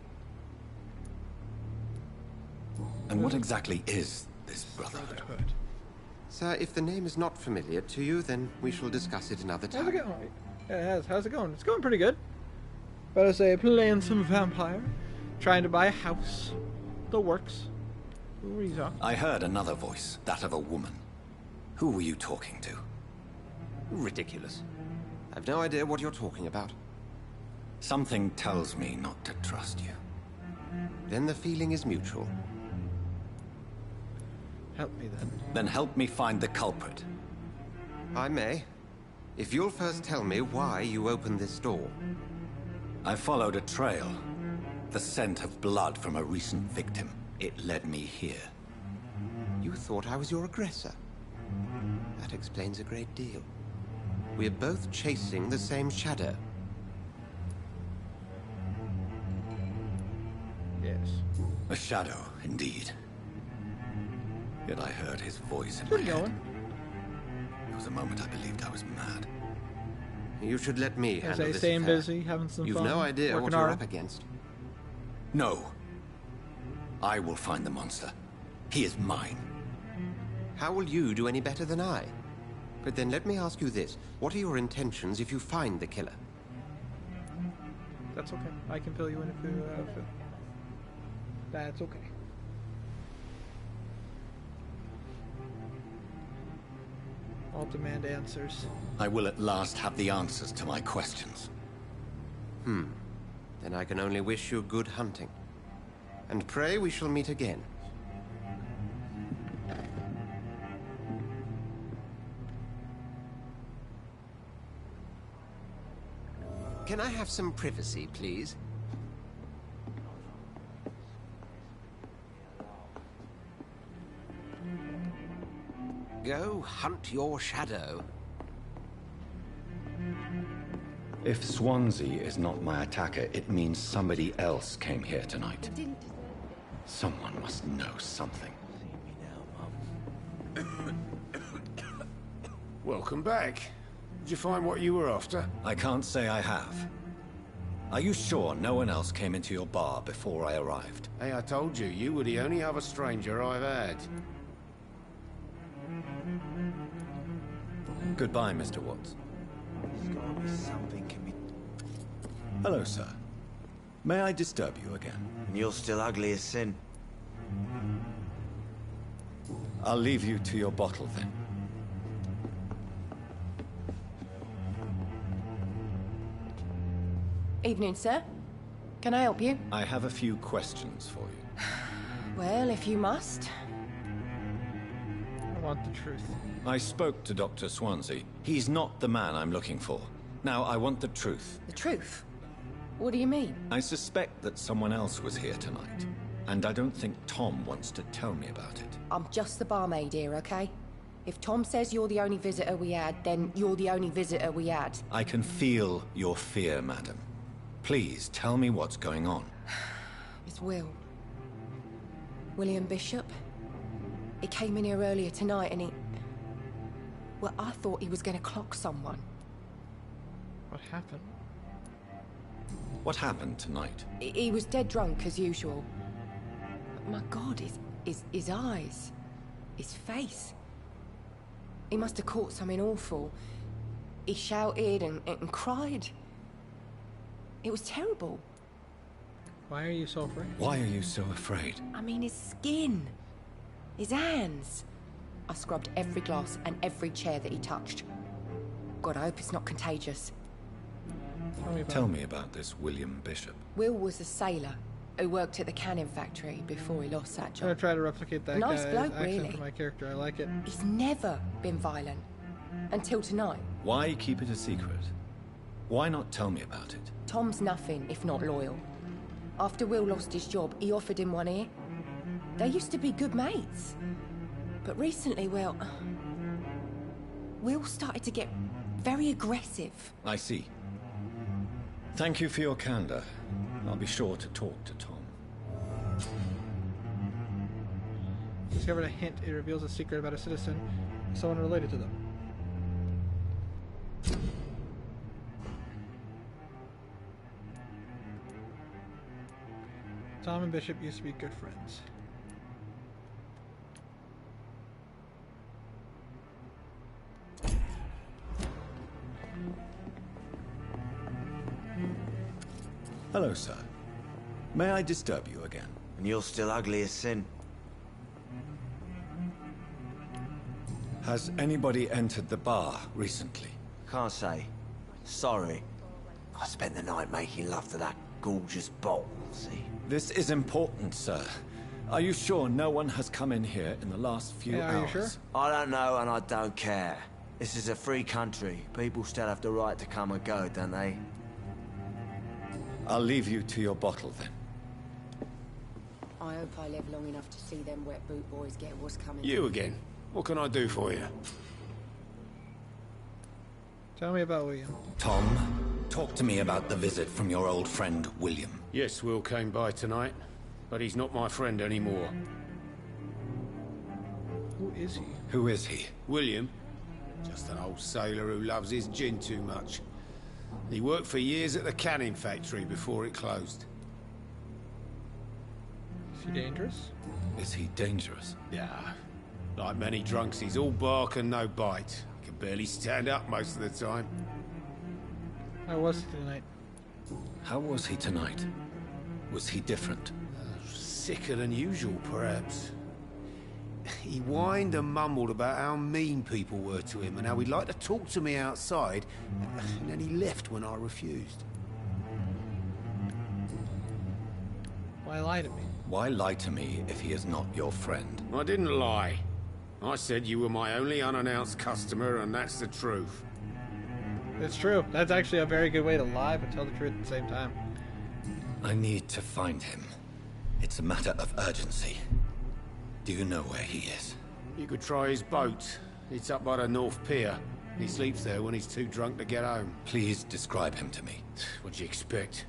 And what exactly is this Brotherhood? Sir, if the name is not familiar to you, then we shall discuss it another time. How's it going? Yeah, it has. How's it going? It's going pretty good. Better say, playing some vampire. Trying to buy a house. The works. Who are you talking? I heard another voice, that of a woman. Who were you talking to? Ridiculous. I've no idea what you're talking about. Something tells me not to trust you. Then the feeling is mutual. Help me then. Then help me find the culprit. I may. If you'll first tell me why you opened this door. I followed a trail. The scent of blood from a recent victim. It led me here. You thought I was your aggressor. That explains a great deal. We're both chasing the same shadow. Yes. A shadow, indeed. Yet I heard his voice in Good my head. going. There was a moment I believed I was mad. You should let me handle this staying affair. busy, having some You've fun. no idea what working you're hard. up against. No. I will find the monster. He is mine. How will you do any better than I? But then let me ask you this. What are your intentions if you find the killer? That's okay. I can fill you in if you... That's okay. I'll demand answers. I will at last have the answers to my questions. Then I can only wish you good hunting. And pray we shall meet again. Can I have some privacy, please? Go hunt your shadow. If Swansea is not my attacker, it means somebody else came here tonight. Someone must know something. Welcome back. Did you find what you were after? I can't say I have. Are you sure no one else came into your bar before I arrived? Hey, I told you, you were the only other stranger I've had. Goodbye, Mr. Watts. There's gotta be something can be... Hello, sir. May I disturb you again? And you're still ugly as sin. I'll leave you to your bottle, then. Evening, sir. Can I help you? I have a few questions for you. Well, if you must. I want the truth. I spoke to Dr. Swansea. He's not the man I'm looking for. Now, I want the truth. The truth? What do you mean? I suspect that someone else was here tonight. And I don't think Tom wants to tell me about it. I'm just the barmaid here, okay? If Tom says you're the only visitor we had, then you're the only visitor we had. I can feel your fear, madam. Please, tell me what's going on. It's Will. William Bishop. He came in here earlier tonight and he... Well, I thought he was going to clock someone. What happened? What happened tonight? He was dead drunk, as usual. But my God, his eyes. His face. He must have caught something awful. He shouted and cried. It was terrible. Why are you so afraid? Why are you so afraid? I mean, his skin. His hands. I scrubbed every glass and every chair that he touched. God, I hope it's not contagious. Tell me about this William Bishop. Will was a sailor. who worked at the canning factory before he lost that I'm job. gonna try to replicate that Nice guy's bloke, accent really. for my character. I like it. He's never been violent. Until tonight. Why keep it a secret? Why not tell me about it? Tom's nothing if not loyal. After Will lost his job, he offered him one ear. They used to be good mates. But recently, well, Will started to get very aggressive. I see. Thank you for your candor. I'll be sure to talk to Tom. Discovered a hint. It reveals a secret about a citizen, someone related to them. Tom and Bishop used to be good friends. Hello, sir. May I disturb you again? And you're still ugly as sin. Has anybody entered the bar recently? Can't say. Sorry. I spent the night making love to that gorgeous bottle, see? This is important, sir. Are you sure no one has come in here in the last few hours? Are you sure? I don't know and I don't care. This is a free country. People still have the right to come and go, don't they? I'll leave you to your bottle then. I hope I live long enough to see them wet boot boys get what's coming. You again. What can I do for you? Tell me about William. Tom, talk to me about the visit from your old friend, William. Yes, Will came by tonight, but he's not my friend anymore. Who is he? Who is he? William? Just an old sailor who loves his gin too much. He worked for years at the canning factory before it closed. Is he dangerous? Is he dangerous? Yeah. Like many drunks, he's all bark and no bite. He can barely stand up most of the time. How was he tonight? How was he tonight? Was he different? Sicker than usual, perhaps. He whined and mumbled about how mean people were to him and how he'd like to talk to me outside, and then he left when I refused. Why lie to me? Why lie to me if he is not your friend? I didn't lie. I said you were my only unannounced customer, and that's the truth. It's true. That's actually a very good way to lie, but tell the truth at the same time. I need to find him. It's a matter of urgency. Do you know where he is? You could try his boat. It's up by the North Pier. He sleeps there when he's too drunk to get home. Please describe him to me. What'd you expect?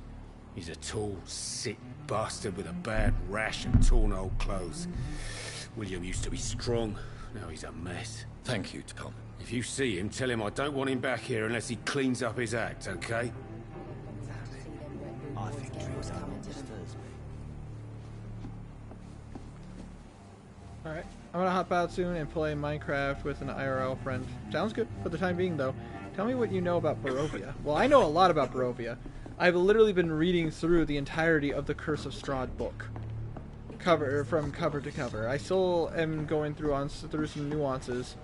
He's a tall, sick bastard with a bad rash and torn old clothes. William used to be strong. Now he's a mess. Thank you, Tom. If you see him, tell him I don't want him back here unless he cleans up his act, okay? I think drinks are monsters. Alright, I'm gonna hop out soon and play Minecraft with an IRL friend. Sounds good for the time being, though. Tell me what you know about Barovia. Well, I know a lot about Barovia. I've literally been reading through the entirety of the Curse of Strahd book. From cover to cover. I still am going through some nuances,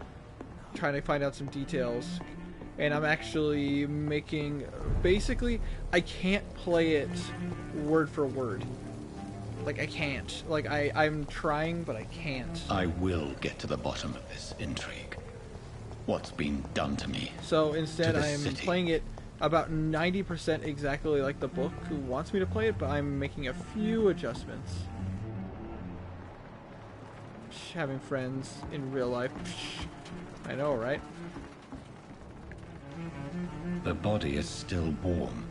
trying to find out some details, and I'm actually making... Basically, I can't play it word for word. Like, I can't. Like, I'm trying, but I can't. I will get to the bottom of this intrigue. What's been done to me? So instead, I'm city. playing it about 90% exactly like the book who wants me to play it, but I'm making a few adjustments. Having friends in real life. I know, right? The body is still warm.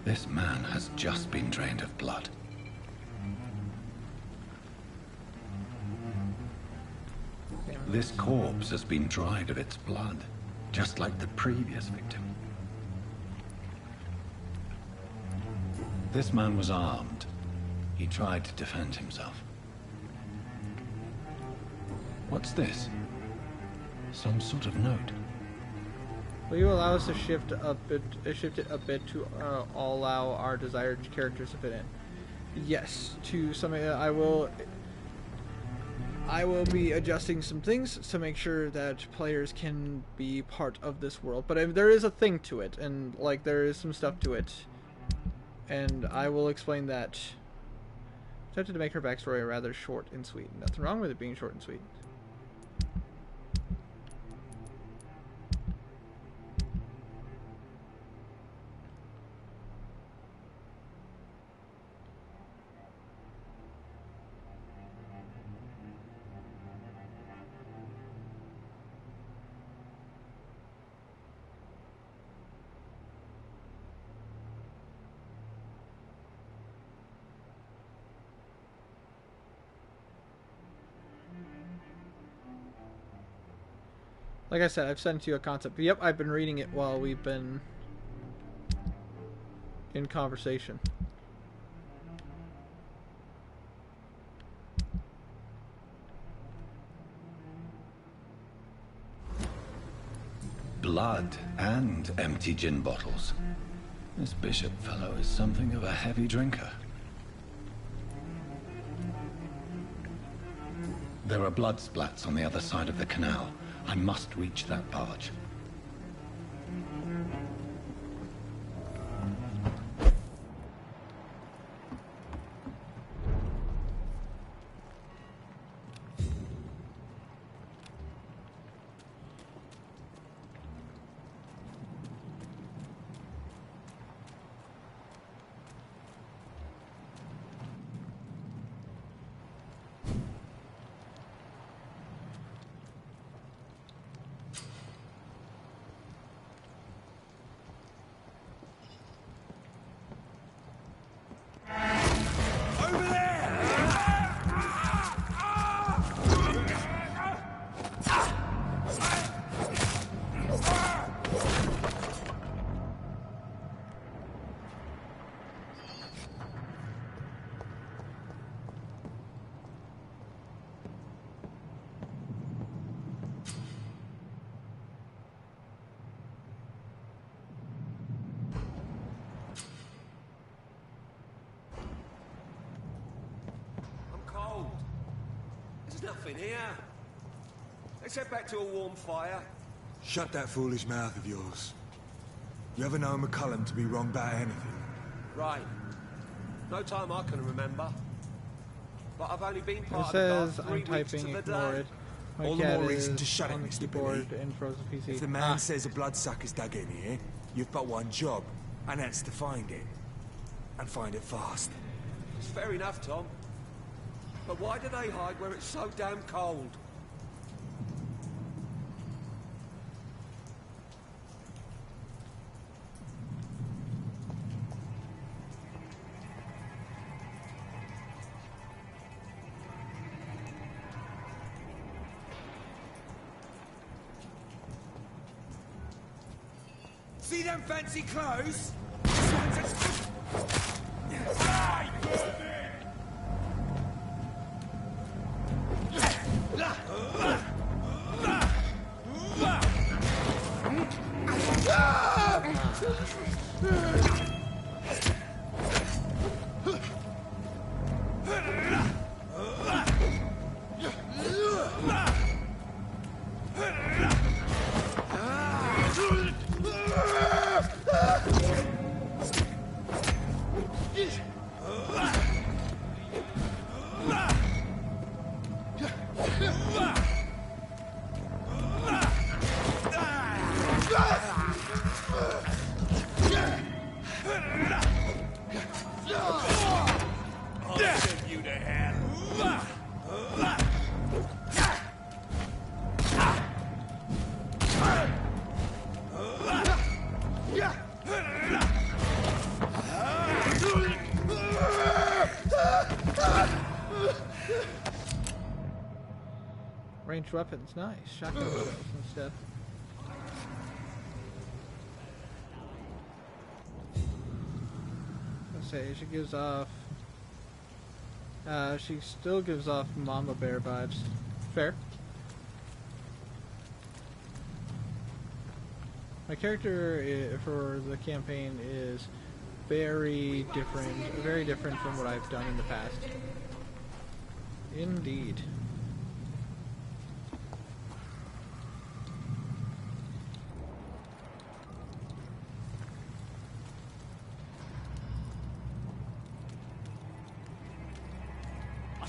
This man has just been drained of blood. This corpse has been dried of its blood, just like the previous victim. This man was armed. He tried to defend himself. What's this? Some sort of note. Will you allow us to shift it a bit to allow our desired characters to fit in? Yes, to something that I will be adjusting some things to make sure that players can be part of this world. But there is a thing to it, and like there is some stuff to it, and I will explain that Attempted to make her backstory rather short and sweet. Nothing wrong with it being short and sweet. Like I said, I've sent you a concept. But yep, I've been reading it while we've been in conversation. Blood and empty gin bottles. This bishop fellow is something of a heavy drinker. There are blood splats on the other side of the canal. I must reach that barge. Nothing here. Let's head back to a warm fire. Shut that foolish mouth of yours. You ever know McCullum to be wrong about anything? Right. No time I can remember. But I've only been It part says of the guard 3 I'm weeks to typing, the ignore day. it. My All the cat more reason is to shut it, on the Mr. keyboard Billy. in Frozen PC. If the man says a bloodsucker's dug in here, you've but one job, and that's to find it. And find it fast. It's fair enough, Tom. But why do they hide where it's so damn cold? See them fancy clothes? Ranged weapons, nice. Shotgun shells instead. Let's say she gives off. She still gives off Mama Bear vibes. Fair. My character for the campaign is very different from what I've done in the past. Indeed.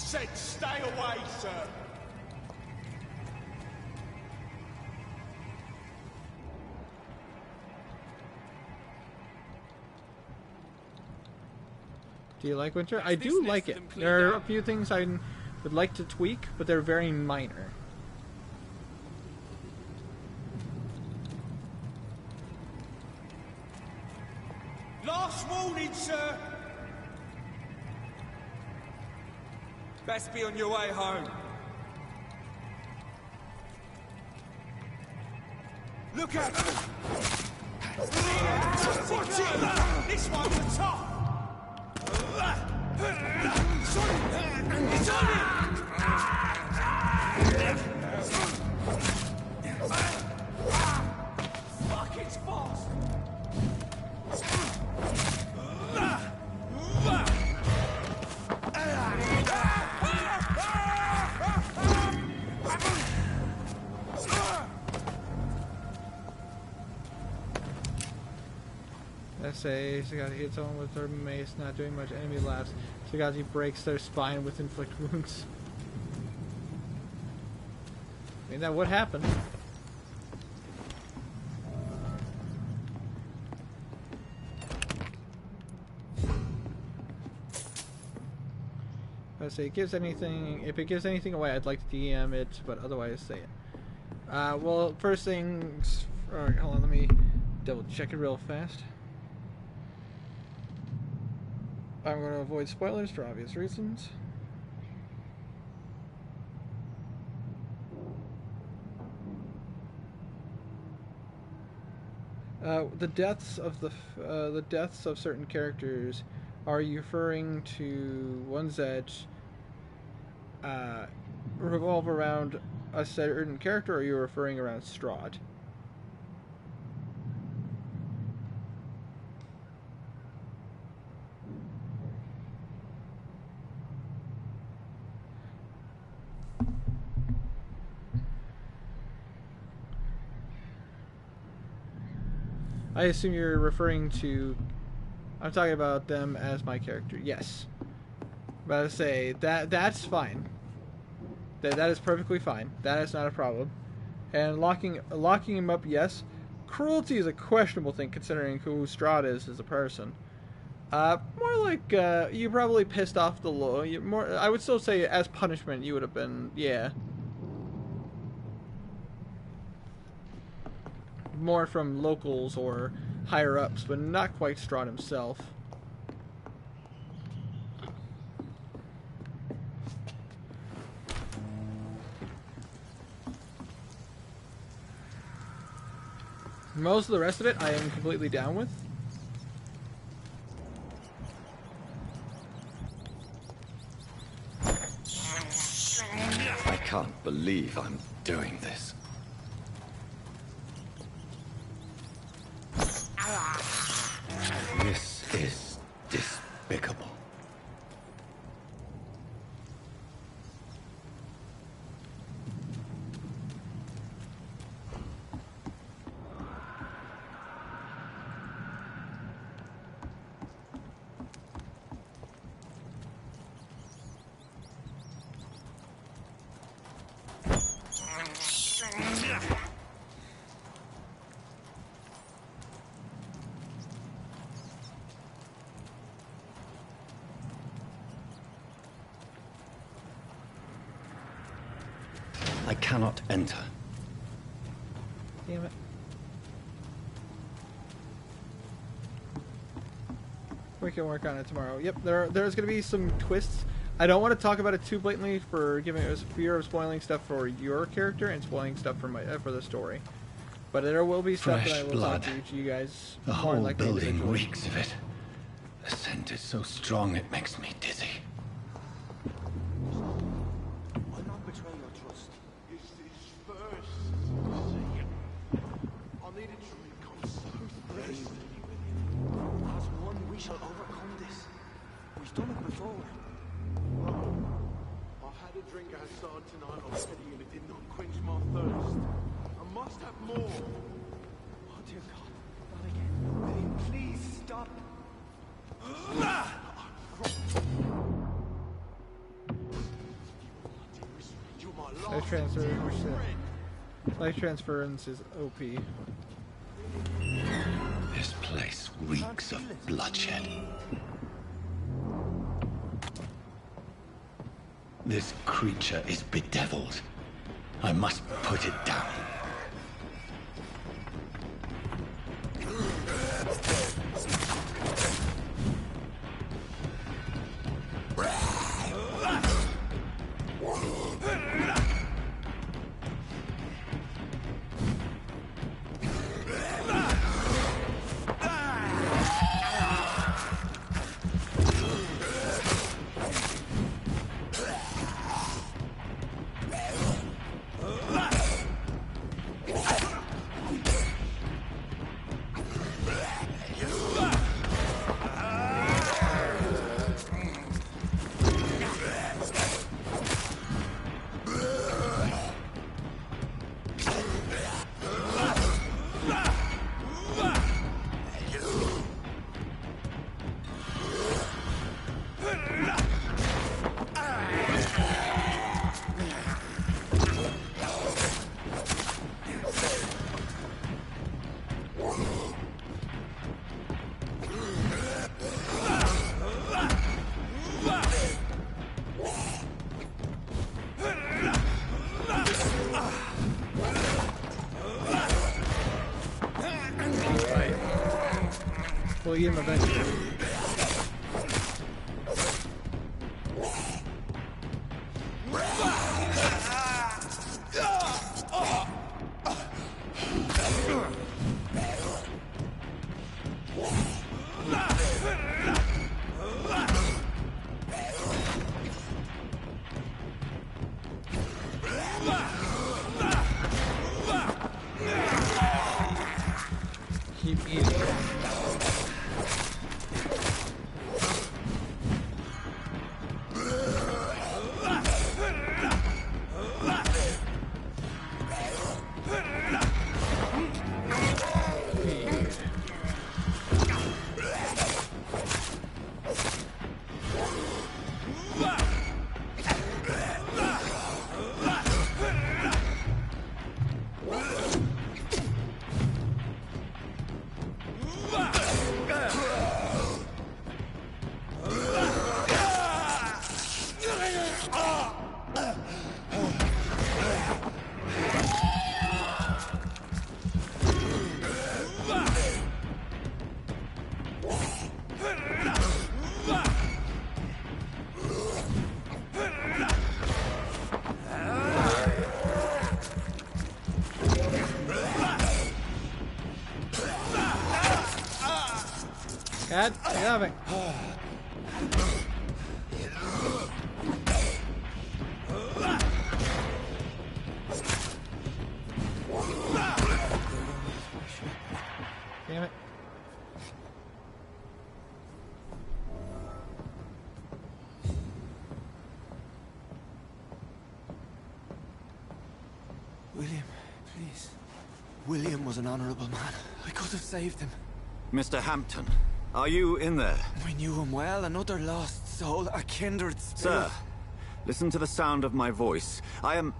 said stay away, sir. Do you like Winter? I do like it. There are a few things I would like to tweak, but they're very minor. Last warning, sir. Best be on your way home. Look at them. Watch it. This one's the top. It's on him! Fuck, it's fast! Say Sagati hits someone with her mace, not doing much enemy laps. Sagati breaks their spine with inflict wounds. I mean, that would happen. I say it gives anything. If it gives anything away, I'd like to DM it, but otherwise say it. Well, first things. Alright, hold on. Let me double check it real fast. I'm going to avoid spoilers for obvious reasons. The deaths of certain characters. Are you referring to ones that revolve around a certain character, or are you referring around Strahd? I assume you're referring to... I'm talking about them as my character. Yes. But I say, that's fine. That is perfectly fine. That is not a problem. And locking him up, yes. Cruelty is a questionable thing considering who Strahd is as a person. More like, you probably pissed off the law. I would still say as punishment you would have been, yeah. More from locals or higher ups, but not quite Strahd himself. Most of the rest of it I am completely down with. I can't believe I'm doing this. This is despicable. I cannot enter. Damn it. We can work on it tomorrow. Yep, there's going to be some twists. I don't want to talk about it too blatantly for giving us fear of spoiling stuff for your character and spoiling stuff for the story. But there will be stuff that I will talk to you guys. The whole building reeks of it. The scent is so strong it makes me dizzy. I'll not betray your trust. Is this first? See, I needed to become so brave. As one, we shall overcome this. We've done it before. I had a drink outside tonight already, and it did not quench my thirst. I must have more. Oh dear God, not again. Please stop. Life transference is OP. This place reeks of bloodshed. This creature is bedeviled. I must put it down. We'll eat him eventually. Keep eating. Cat, get out of it. Damn it. William, please. William was an honorable man. I could have saved him. Mr. Hampton, are you in there? We knew him well, another lost soul, a kindred spirit. Sir, listen to the sound of my voice. I'm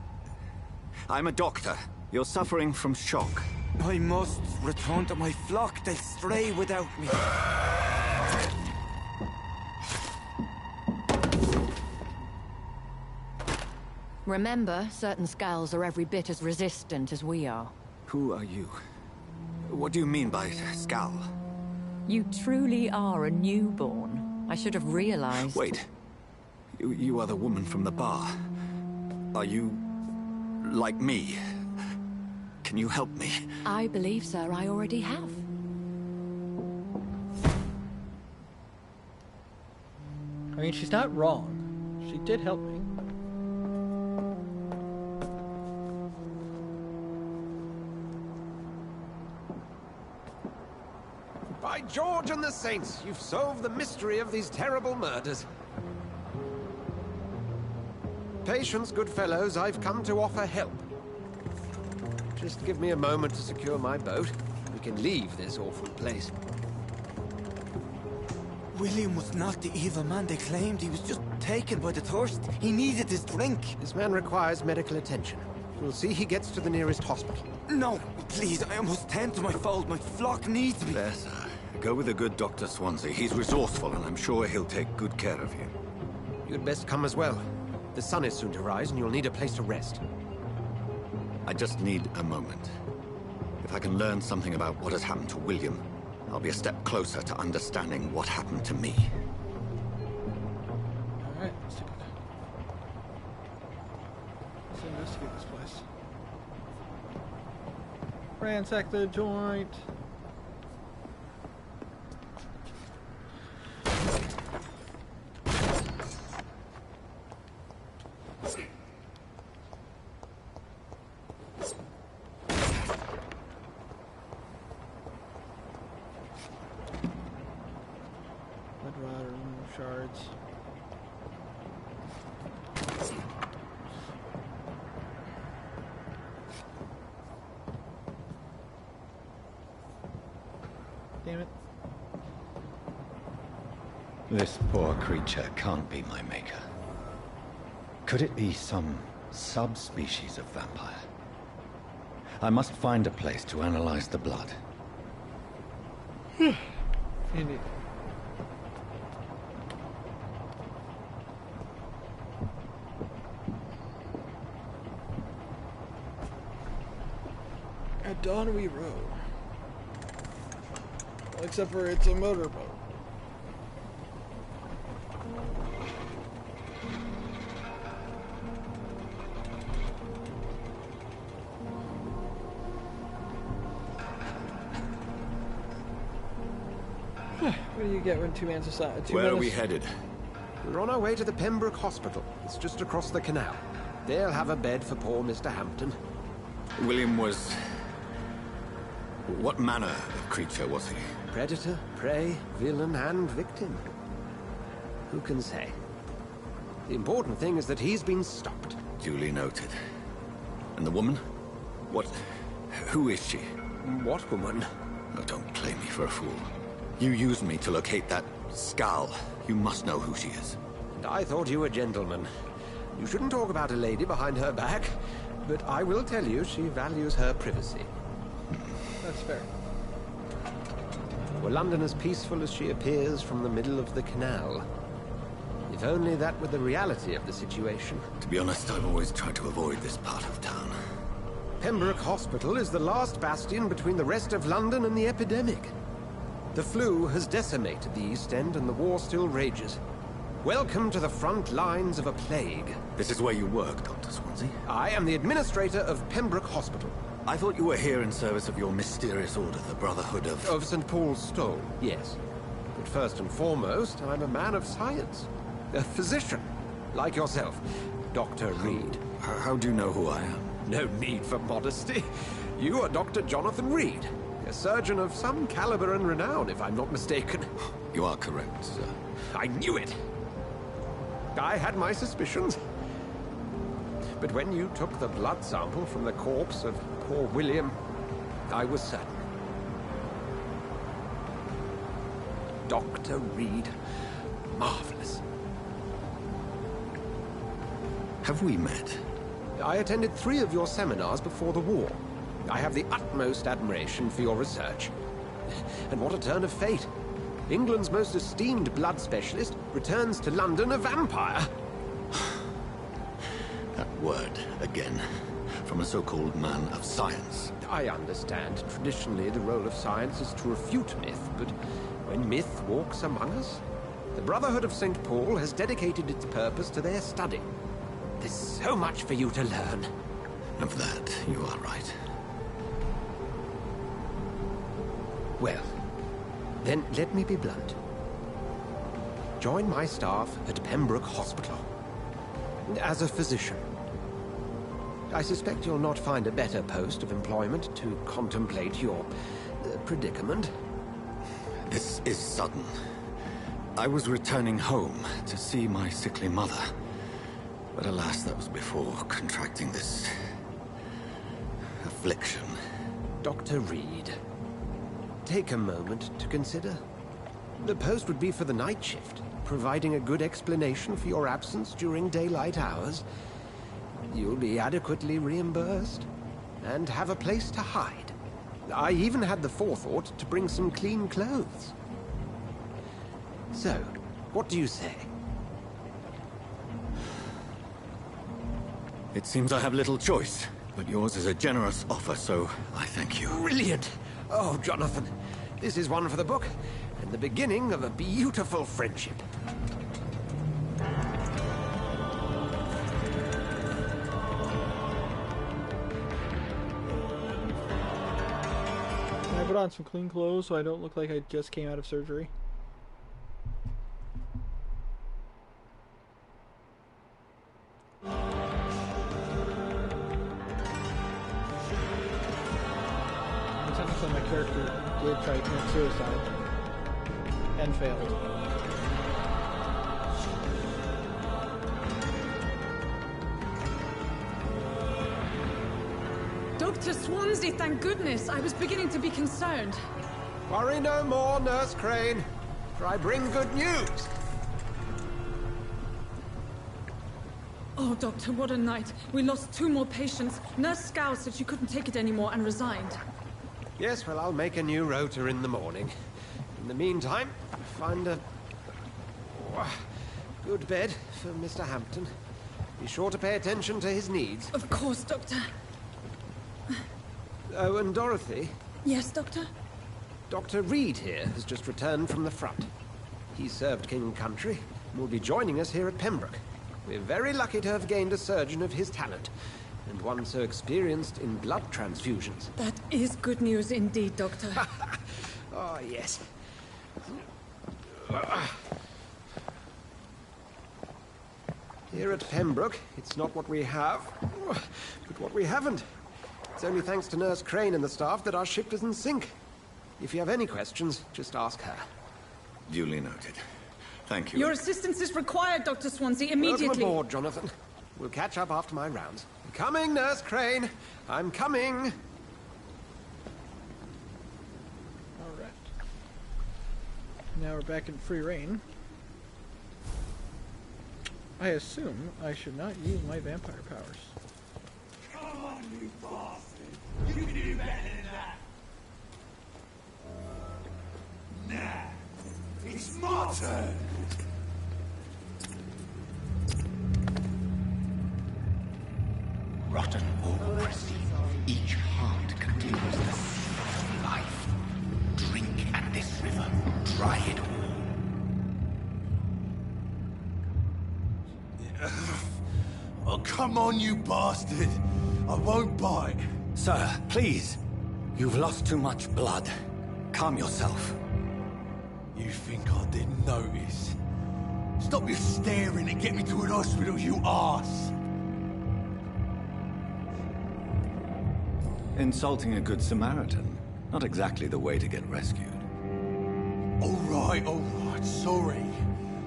a doctor. You're suffering from shock. I must return to my flock. They'll stray without me. Remember, certain skulls are every bit as resistant as we are. Who are you? What do you mean by skull? You truly are a newborn. I should have realized. Wait. You are the woman from the bar. Are you like me? Can you help me? I believe, sir, I already have. I mean, she's not wrong. She did help me. By George and the Saints, you've solved the mystery of these terrible murders. Patience, good fellows, I've come to offer help. Just give me a moment to secure my boat. We can leave this awful place. William was not the evil man they claimed. He was just taken by the thirst. He needed his drink. This man requires medical attention. We'll see he gets to the nearest hospital. No, please, I must tend to my fold. My flock needs me. There, sir. Go with the good Dr. Swansea. He's resourceful, and I'm sure he'll take good care of you. You'd best come as well. The sun is soon to rise, and you'll need a place to rest. I just need a moment. If I can learn something about what has happened to William, I'll be a step closer to understanding what happened to me. Alright, let's take a look. Let's investigate this place. Ransack the joint. Shards. Damn it. This poor creature can't be my maker. Could it be some subspecies of vampire? I must find a place to analyze the blood. Indeed. At dawn we row. Well, except for it's a motorboat. What do you get when two men society? Where are we headed? We're on our way to the Pembroke Hospital. It's just across the canal. They'll have a bed for poor Mr. Hampton. William was... What manner of creature was he? Predator, prey, villain, and victim. Who can say? The important thing is that he's been stopped. Duly noted. And the woman? What... Who is she? What woman? Oh, don't play me for a fool. You used me to locate that skull. You must know who she is. And I thought you a gentleman. You shouldn't talk about a lady behind her back, but I will tell you she values her privacy. That's fair. Were London as peaceful as she appears from the middle of the canal? If only that were the reality of the situation. To be honest, I've always tried to avoid this part of town. Pembroke Hospital is the last bastion between the rest of London and the epidemic. The flu has decimated the East End and the war still rages. Welcome to the front lines of a plague. This is where you work, Dr. Swansea? I am the administrator of Pembroke Hospital. I thought you were here in service of your mysterious order, the Brotherhood of... Of St. Paul's Stone, yes. But first and foremost, I'm a man of science. A physician, like yourself, Dr. Reed. How do you know who I am? No need for modesty. You are Dr. Jonathan Reed, a surgeon of some caliber and renown, if I'm not mistaken. You are correct, sir. I knew it. I had my suspicions. But when you took the blood sample from the corpse of poor William, I was certain. Dr. Reed. Marvelous. Have we met? I attended 3 of your seminars before the war. I have the utmost admiration for your research. And what a turn of fate. England's most esteemed blood specialist returns to London a vampire. That word, again, from a so-called man of science. I understand. Traditionally, the role of science is to refute myth, but when myth walks among us, the Brotherhood of St. Paul has dedicated its purpose to their study. There's so much for you to learn. Of that, you are right. Well, then let me be blunt. Join my staff at Pembroke Hospital. As a physician. I suspect you'll not find a better post of employment to contemplate your predicament. This is sudden. I was returning home to see my sickly mother. But alas, that was before contracting this... affliction. Dr. Reed, take a moment to consider. The post would be for the night shift, providing a good explanation for your absence during daylight hours. You'll be adequately reimbursed and have a place to hide. I even had the forethought to bring some clean clothes. So, what do you say? It seems I have little choice, but yours is a generous offer, so I thank you. Brilliant! Oh, Jonathan, this is one for the book, and the beginning of a beautiful friendship. Can I put on some clean clothes so I don't look like I just came out of surgery? Technically my character did try to commit suicide and failed. Dr. Swansea, thank goodness. I was beginning to be concerned. Worry no more, Nurse Crane, for I bring good news. Oh, Doctor, what a night. We lost 2 more patients. Nurse Scow said she couldn't take it anymore and resigned. Yes, well, I'll make a new rota in the morning. In the meantime, find a good bed for Mr. Hampton. Be sure to pay attention to his needs. Of course, Doctor. Oh, and Dorothy? Yes, Doctor? Dr. Reed here has just returned from the front. He served King and Country and will be joining us here at Pembroke. We're very lucky to have gained a surgeon of his talent, and one so experienced in blood transfusions. That is good news indeed, Doctor. Oh, yes. Here at Pembroke, it's not what we have, but what we haven't. It's only thanks to Nurse Crane and the staff that our ship doesn't sink. If you have any questions, just ask her. Duly noted. Thank you. Your assistance is required, Dr. Swansea, immediately. Welcome aboard, Jonathan. We'll catch up after my rounds. I'm coming, Nurse Crane. I'm coming. Alright. Now we're back in free reign. I assume I should not use my vampire powers. Come on, you bastard! You can do better than that! Nah, it's my turn! Rotten autocracy. Each heart contains the seed of life. Drink at this river. Try it all. Oh, come on, you bastard! I won't bite. Sir, please. You've lost too much blood. Calm yourself. You think I didn't notice? Stop your staring and get me to an hospital, you arse! Insulting a good Samaritan. Not exactly the way to get rescued. All right, sorry.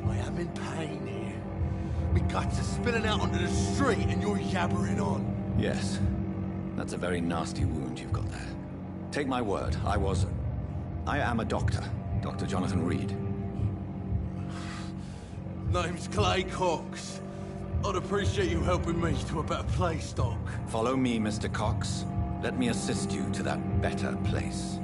I am in pain here. My guts are spilling out onto the street and you're yabbering on. Yes. That's a very nasty wound you've got there. Take my word, I am a doctor. Dr. Jonathan Reed. Name's Clay Cox. I'd appreciate you helping me to a better place, Doc. Follow me, Mr. Cox. Let me assist you to that better place.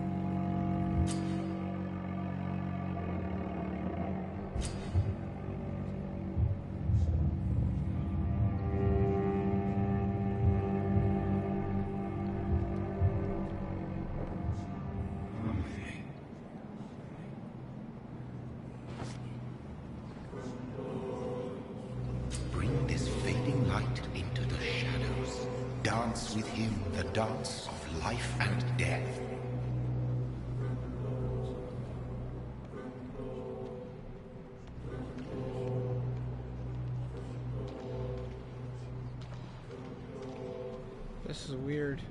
Bring this fading light into the shadows. Dance with him the dance of life and death. This is weird.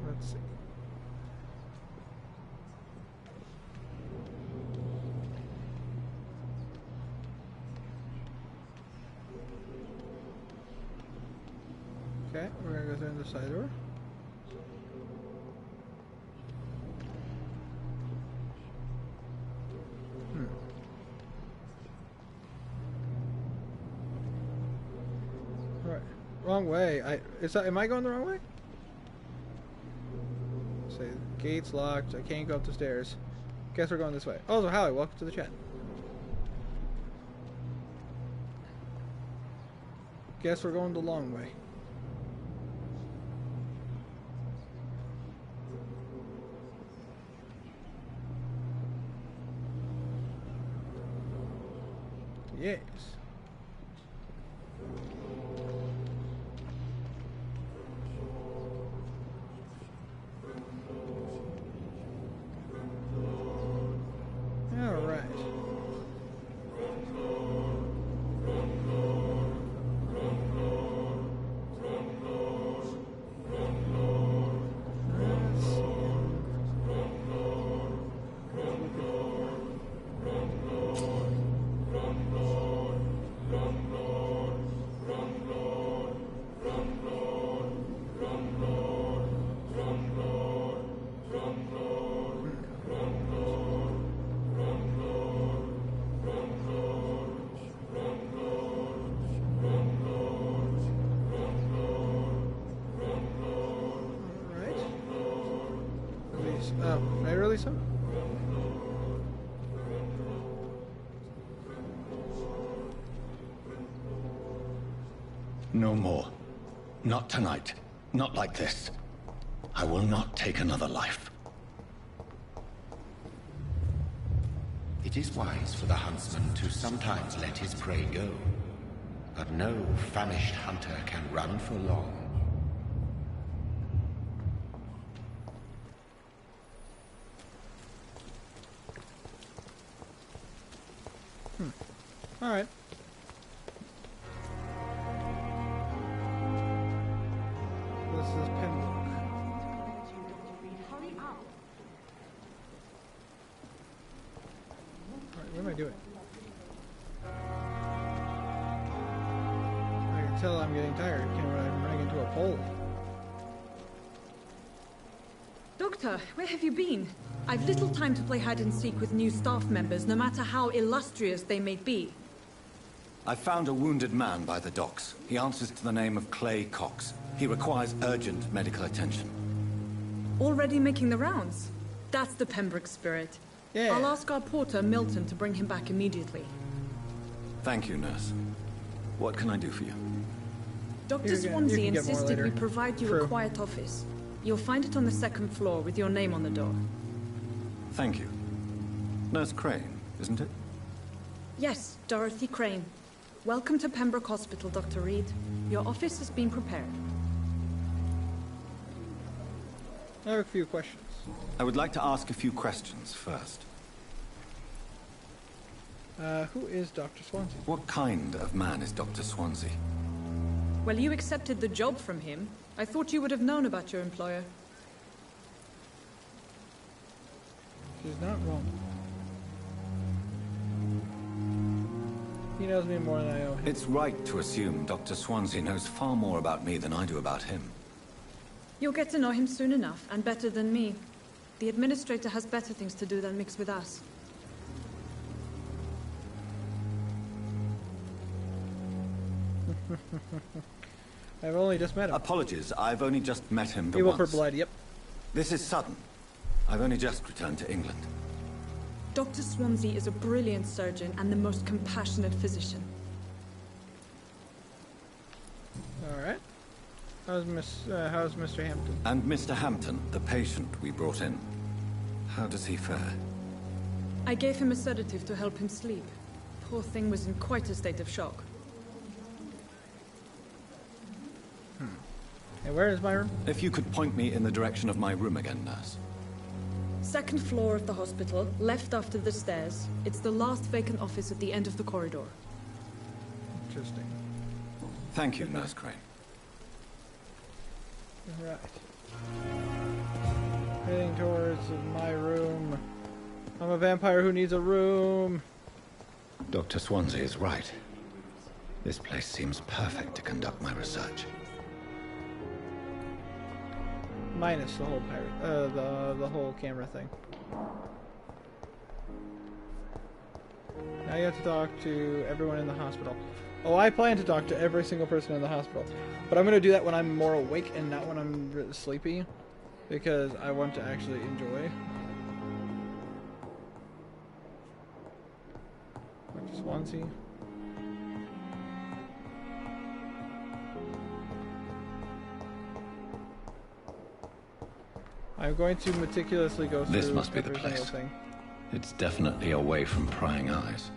Let's see. Okay, we're gonna go through the side door. Right. Wrong way. Am I going the wrong way? Say gate's locked. I can't go up the stairs. Guess we're going this way. Oh, so Howie, welcome to the chat. Guess we're going the long way. Yes. All right. Oh, can I release him? No more. Not tonight. Not like this. I will not take another life. It is wise for the huntsman to sometimes let his prey go. But no famished hunter can run for long. All right. This is Pembroke. Alright, what am I doing? I can tell I'm getting tired. I'm running into a pole. Doctor, where have you been? I've little time to play hide and seek with new staff members, no matter how illustrious they may be. I found a wounded man by the docks. He answers to the name of Clay Cox. He requires urgent medical attention. Already making the rounds? That's the Pembroke spirit. Yeah. I'll ask our porter, Milton, to bring him back immediately. Thank you, nurse. What can I do for you? Dr. Swansea insisted we provide you a quiet office. You'll find it on the second floor with your name on the door. Thank you. Nurse Crane, isn't it? Yes, Dorothy Crane. Welcome to Pembroke Hospital, Dr. Reed. Your office has been prepared. I have a few questions. I would like to ask a few questions first. Who is Dr. Swansea? What kind of man is Dr. Swansea? Well, you accepted the job from him. I thought you would have known about your employer. She's not wrong. He knows me more than I know him. It's right to assume Dr. Swansea knows far more about me than I do about him. You'll get to know him soon enough, and better than me. The administrator has better things to do than mix with us. I've only just met him. Apologies, I've only just met him Evil once. for blood, yep. This is sudden. I've only just returned to England. Dr. Swansea is a brilliant surgeon and the most compassionate physician. Alright. How's Mr. Hampton? And Mr. Hampton, the patient we brought in. How does he fare? I gave him a sedative to help him sleep. Poor thing was in quite a state of shock. And where is my room? If you could point me in the direction of my room again, nurse. Second floor of the hospital, left after the stairs. It's the last vacant office at the end of the corridor. Interesting. Thank you, Nurse Crane. Right. Heading towards my room. I'm a vampire who needs a room. Dr. Swansea is right. This place seems perfect to conduct my research. Minus the whole pirate, the whole camera thing. Now you have to talk to everyone in the hospital. Oh, I plan to talk to every single person in the hospital. But I'm going to do that when I'm more awake and not when I'm really sleepy. Because I want to actually enjoy. Dr. Swansea. I'm going to meticulously go through This must be the every single place. thing. It's definitely away from prying eyes.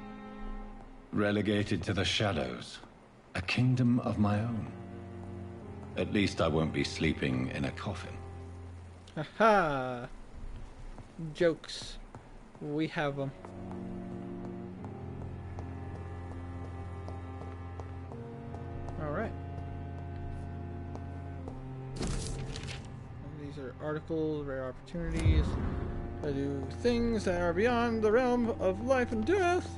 Relegated to the shadows. A kingdom of my own. At least I won't be sleeping in a coffin. Haha! Jokes. We have them. Alright. These are articles, rare opportunities. I do things that are beyond the realm of life and death.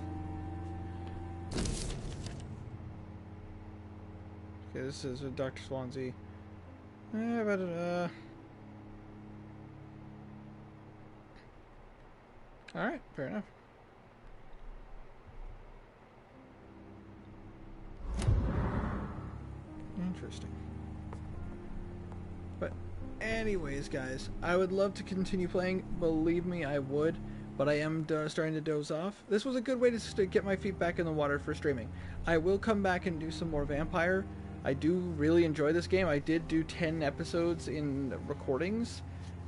Okay, this is Dr. Swansea. Alright, fair enough. Interesting. But anyways, guys, I would love to continue playing. Believe me, I would. But I am starting to doze off. This was a good way to get my feet back in the water for streaming. I will come back and do some more Vampyr. I do really enjoy this game. I did do 10 episodes in recordings.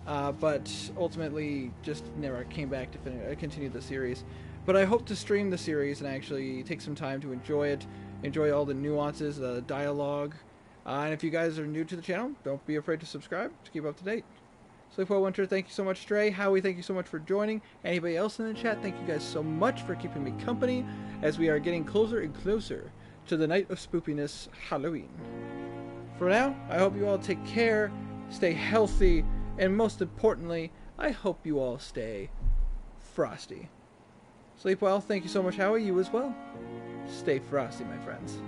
But ultimately just never came back to continue the series. But I hope to stream the series and actually take some time to enjoy it. Enjoy all the nuances, the dialogue. And if you guys are new to the channel, don't be afraid to subscribe to keep up to date. Sleep well, Winter. Thank you so much, Stray. Howie, thank you so much for joining. Anybody else in the chat, thank you guys so much for keeping me company as we are getting closer and closer to the night of spoopiness, Halloween. For now, I hope you all take care, stay healthy, and most importantly, I hope you all stay frosty. Sleep well. Thank you so much, Howie. You as well. Stay frosty, my friends.